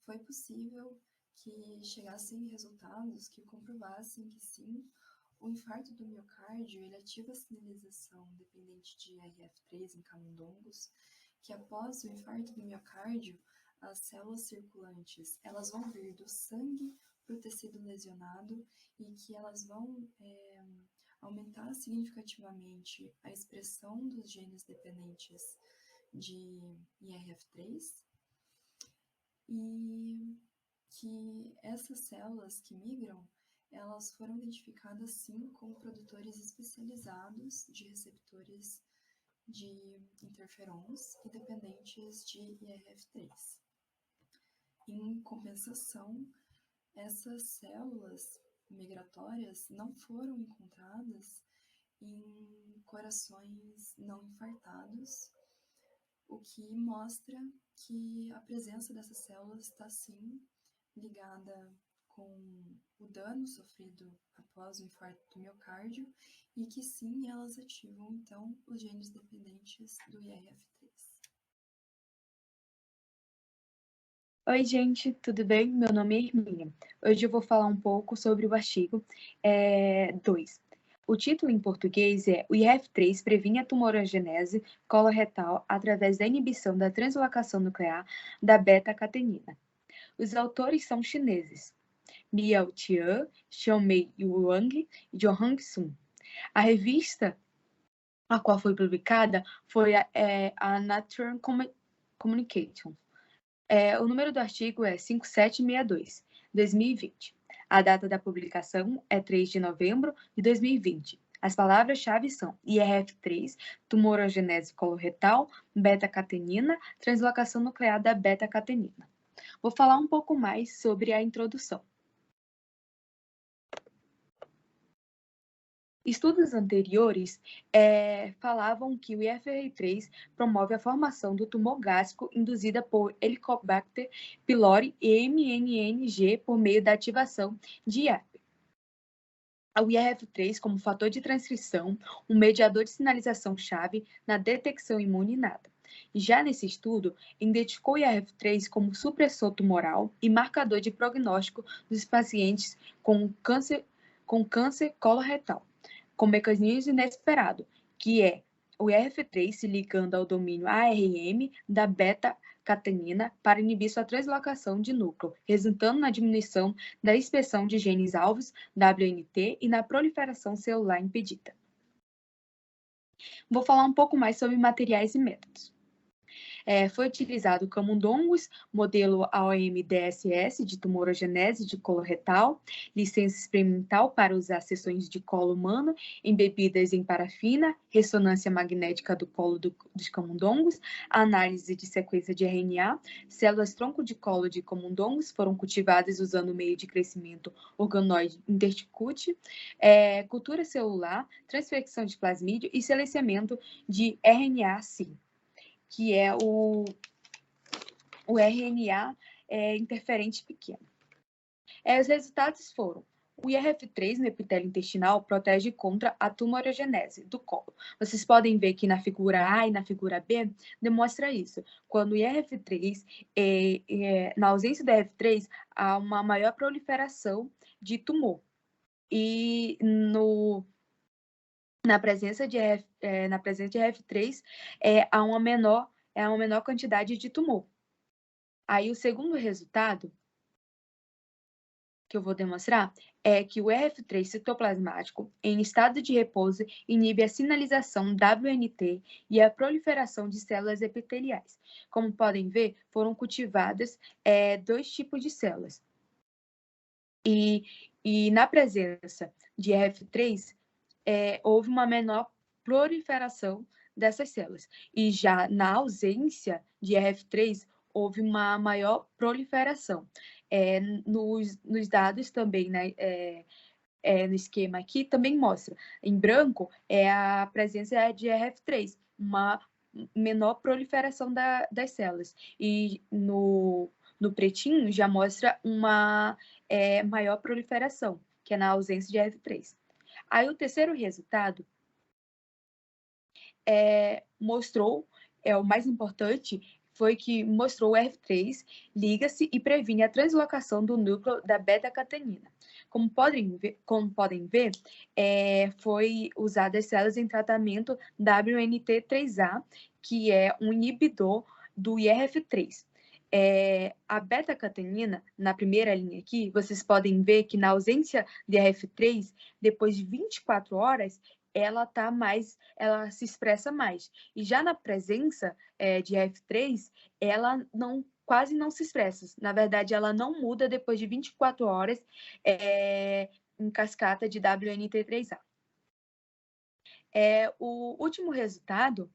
foi possível que chegassem resultados que comprovassem que sim, o infarto do miocárdio ele ativa a sinalização dependente de IRF3 em camundongos, que após o infarto do miocárdio, as células circulantes elas vão vir do sangue para o tecido lesionado e que elas vão aumentar significativamente a expressão dos genes dependentes de IRF3 e que essas células que migram, elas foram identificadas sim como produtores especializados de receptores de interferons e dependentes de IRF3. Em compensação, essas células migratórias não foram encontradas em corações não infartados, o que mostra que a presença dessas células está sim ligada com o dano sofrido após o infarto do miocárdio e que sim, elas ativam então os genes dependentes do IRF3. Oi, gente, tudo bem? Meu nome é Hermínia. Hoje eu vou falar um pouco sobre o artigo 2. O título em português é O IRF3 previne a tumorogênese coloretal através da inibição da translocação nuclear da beta-catenina. Os autores são chineses, Miao Tian, Xiaomei Wang e Johank Sun. A revista a qual foi publicada foi a Nature Communication. O número do artigo é 5762, 2020. A data da publicação é 3 de novembro de 2020. As palavras-chave são IRF3, tumorogenese coloretal, beta-catenina, translocação nuclear da beta-catenina. Vou falar um pouco mais sobre a introdução. Estudos anteriores falavam que o IFR3 promove a formação do tumor gástrico induzida por Helicobacter pylori e MNNG por meio da ativação de IAP. O IRF3 como fator de transcrição, um mediador de sinalização-chave na detecção imune inata. Já nesse estudo, identificou o IRF3 como supressor tumoral e marcador de prognóstico dos pacientes com câncer coloretal, com mecanismo inesperado, que é o IRF3 se ligando ao domínio ARM da beta-catenina para inibir sua translocação de núcleo, resultando na diminuição da expressão de genes alvos, WNT, e na proliferação celular impedida. Vou falar um pouco mais sobre materiais e métodos. Foi utilizado o camundongos, modelo AOM-DSS de tumorogenese de colo retal, licença experimental para usar seções de colo humano embebidas em parafina, ressonância magnética do colo dos camundongos, análise de sequência de RNA, células tronco de colo de camundongos foram cultivadas usando o meio de crescimento organoide interticute, cultura celular, transfecção de plasmídio e silenciamento de RNA-seq, que é o RNA interferente pequeno. Os resultados foram: o IRF3 no epitélio intestinal protege contra a tumorogenese do colo. Vocês podem ver que na figura A e na figura B demonstra isso. Quando o IRF3, na ausência do IRF3, há uma maior proliferação de tumor. E na presença de IRF3, há uma menor quantidade de tumor. Aí o segundo resultado que eu vou demonstrar é que o IRF3 citoplasmático, em estado de repouso, inibe a sinalização WNT e a proliferação de células epiteliais. Como podem ver, foram cultivadas 2 tipos de células. E na presença de IRF3, houve uma menor proliferação dessas células. E já na ausência de IRF3, houve uma maior proliferação. Nos dados também, né, no esquema aqui, também mostra. Em branco é a presença de IRF3, uma menor proliferação das células. E no pretinho já mostra uma maior proliferação, que é na ausência de IRF3. Aí o terceiro resultado mostrou, o mais importante, foi que mostrou o IRF3 liga-se e previne a translocação do núcleo da beta-catenina. Como podem ver, foi usadas células em tratamento WNT3A, que é um inibidor do IRF3. A beta-catenina, na primeira linha aqui, vocês podem ver que na ausência de IRF3, depois de 24 horas, ela se expressa mais. E já na presença de IRF3, ela quase não se expressa. Na verdade, ela não muda depois de 24 horas em cascata de WNT3A. O último resultado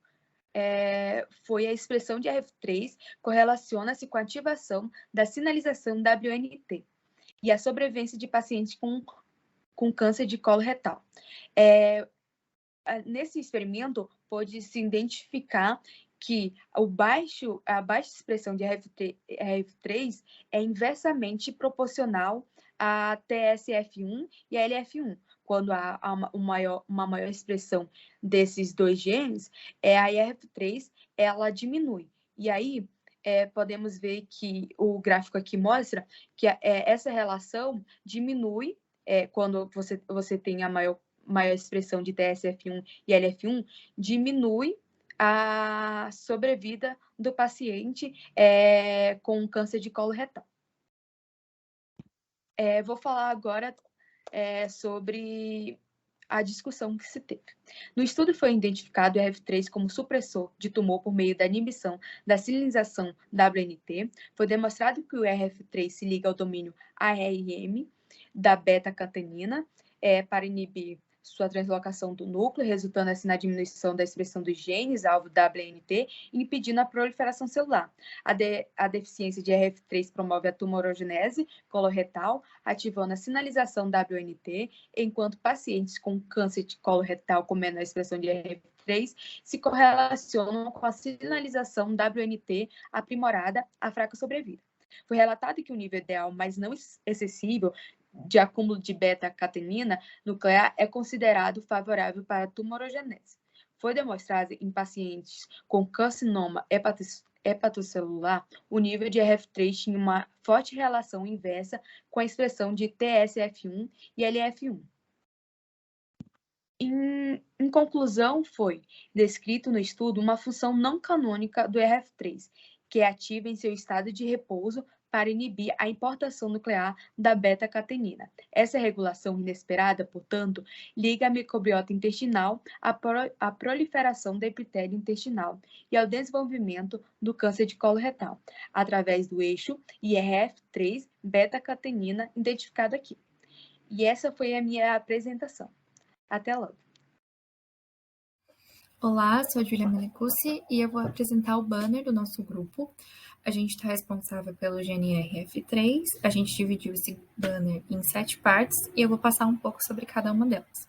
foi a expressão de IRF3 correlaciona-se com a ativação da sinalização WNT e a sobrevivência de pacientes com câncer de colo retal. Nesse experimento, pôde-se identificar que a baixa expressão de IRF3 é inversamente proporcional a TSF1 e a LF1. Quando há uma maior expressão desses 2 genes, a IRF3 ela diminui. E aí, podemos ver que o gráfico aqui mostra que essa relação diminui quando você tem a maior expressão de TSF1 e LF1, diminui a sobrevida do paciente com câncer de colo retal. Vou falar agora sobre a discussão que se teve. No estudo foi identificado o IRF3 como supressor de tumor por meio da inibição da sinalização WNT. Foi demonstrado que o IRF3 se liga ao domínio ARM da beta-catenina para inibir sua translocação do núcleo, resultando assim na diminuição da expressão dos genes alvo WNT e impedindo a proliferação celular. A deficiência de IRF3 promove a tumorogenese coloretal, ativando a sinalização WNT, enquanto pacientes com câncer de coloretal com menor expressão de IRF3 se correlacionam com a sinalização WNT aprimorada a fraca sobrevida. Foi relatado que o nível ideal, mas não excessivo, de acúmulo de beta-catenina nuclear é considerado favorável para a tumorogenese. Foi demonstrado em pacientes com carcinoma hepatocelular, o nível de IRF3 tinha uma forte relação inversa com a expressão de TSF1 e LF1. Em conclusão, foi descrito no estudo uma função não canônica do IRF3, que é ativa em seu estado de repouso para inibir a importação nuclear da beta-catenina. Essa regulação inesperada, portanto, liga a microbiota intestinal à proliferação do epitélio intestinal e ao desenvolvimento do câncer de colo retal, através do eixo IRF3 beta-catenina identificado aqui. E essa foi a minha apresentação. Até logo. Olá, sou a Julia Menecuzzi e eu vou apresentar o banner do nosso grupo. A gente está responsável pelo gene IRF3, a gente dividiu esse banner em 7 partes e eu vou passar um pouco sobre cada uma delas.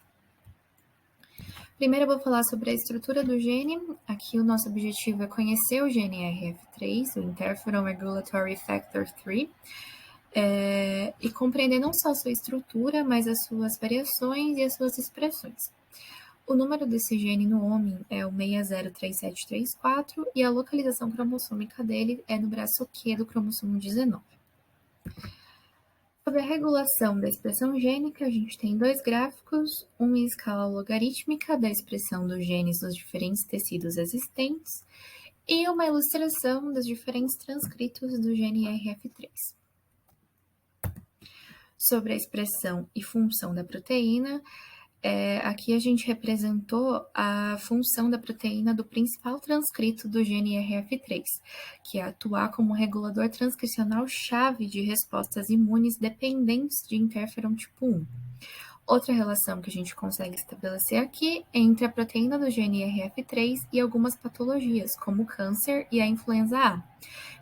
Primeiro eu vou falar sobre a estrutura do gene. Aqui o nosso objetivo é conhecer o gene IRF3, o Interferon Regulatory Factor 3, e compreender não só a sua estrutura, mas as suas variações e as suas expressões. O número desse gene no homem é o 603734 e a localização cromossômica dele é no braço Q do cromossomo 19. Sobre a regulação da expressão gênica, a gente tem 2 gráficos, um em escala logarítmica da expressão dos genes nos diferentes tecidos existentes e uma ilustração dos diferentes transcritos do gene IRF3. Sobre a expressão e função da proteína, aqui a gente representou a função da proteína do principal transcrito do gene IRF3, que é atuar como regulador transcricional chave de respostas imunes dependentes de interferon tipo 1. Outra relação que a gente consegue estabelecer aqui é entre a proteína do gene IRF3 e algumas patologias, como o câncer e a influenza A.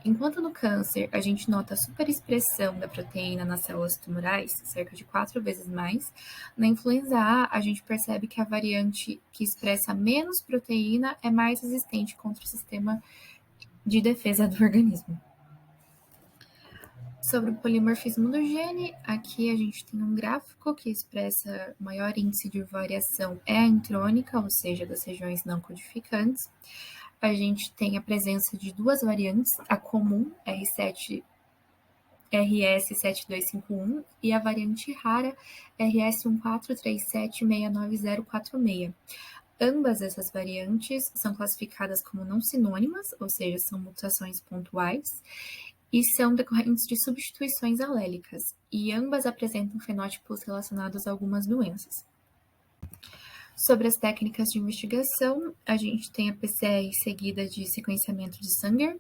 Enquanto no câncer a gente nota a superexpressão da proteína nas células tumorais, cerca de 4 vezes mais, na influenza A a gente percebe que a variante que expressa menos proteína é mais resistente contra o sistema de defesa do organismo. Sobre o polimorfismo do gene, aqui a gente tem um gráfico que expressa o maior índice de variação é a intrônica, ou seja, das regiões não codificantes. A gente tem a presença de 2 variantes, a comum, RS7251, e a variante rara, RS143769046. Ambas essas variantes são classificadas como não sinônimas, ou seja, são mutações pontuais, e são decorrentes de substituições alélicas, e ambas apresentam fenótipos relacionados a algumas doenças. Sobre as técnicas de investigação, a gente tem a PCR seguida de sequenciamento de Sanger,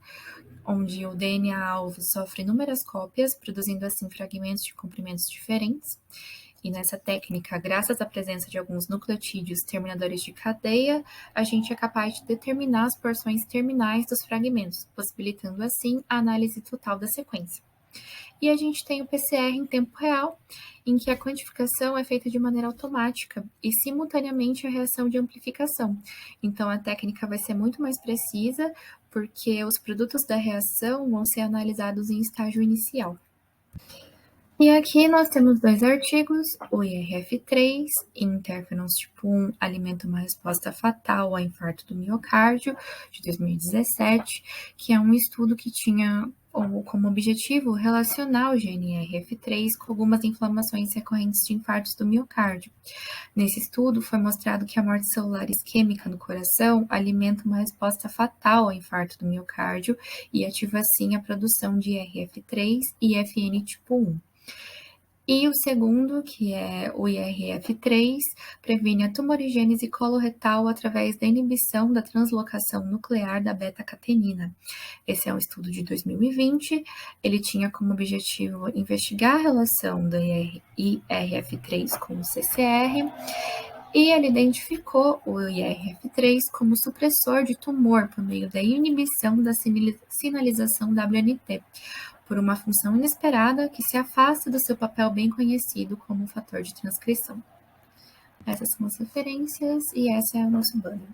onde o DNA-alvo sofre inúmeras cópias, produzindo assim fragmentos de comprimentos diferentes. E nessa técnica, graças à presença de alguns nucleotídeos terminadores de cadeia, a gente é capaz de determinar as porções terminais dos fragmentos, possibilitando assim a análise total da sequência. E a gente tem o PCR em tempo real, em que a quantificação é feita de maneira automática e simultaneamente a reação de amplificação. Então a técnica vai ser muito mais precisa, porque os produtos da reação vão ser analisados em estágio inicial. E aqui nós temos 2 artigos, o IRF3, interferons tipo 1 alimenta uma resposta fatal ao infarto do miocárdio, de 2017, que é um estudo que tinha como objetivo relacionar o gene IRF3 com algumas inflamações recorrentes de infartos do miocárdio. Nesse estudo, foi mostrado que a morte celular isquêmica no coração alimenta uma resposta fatal ao infarto do miocárdio e ativa assim a produção de IRF3 e IFN tipo 1. E o segundo, que é o IRF3, previne a tumorigênese coloretal através da inibição da translocação nuclear da beta-catenina. Esse é um estudo de 2020, ele tinha como objetivo investigar a relação do IRF3 com o CCR, e ele identificou o IRF3 como supressor de tumor por meio da inibição da sinalização WNT, por uma função inesperada que se afasta do seu papel bem conhecido como fator de transcrição. Essas são as referências e essa é a nossa banner.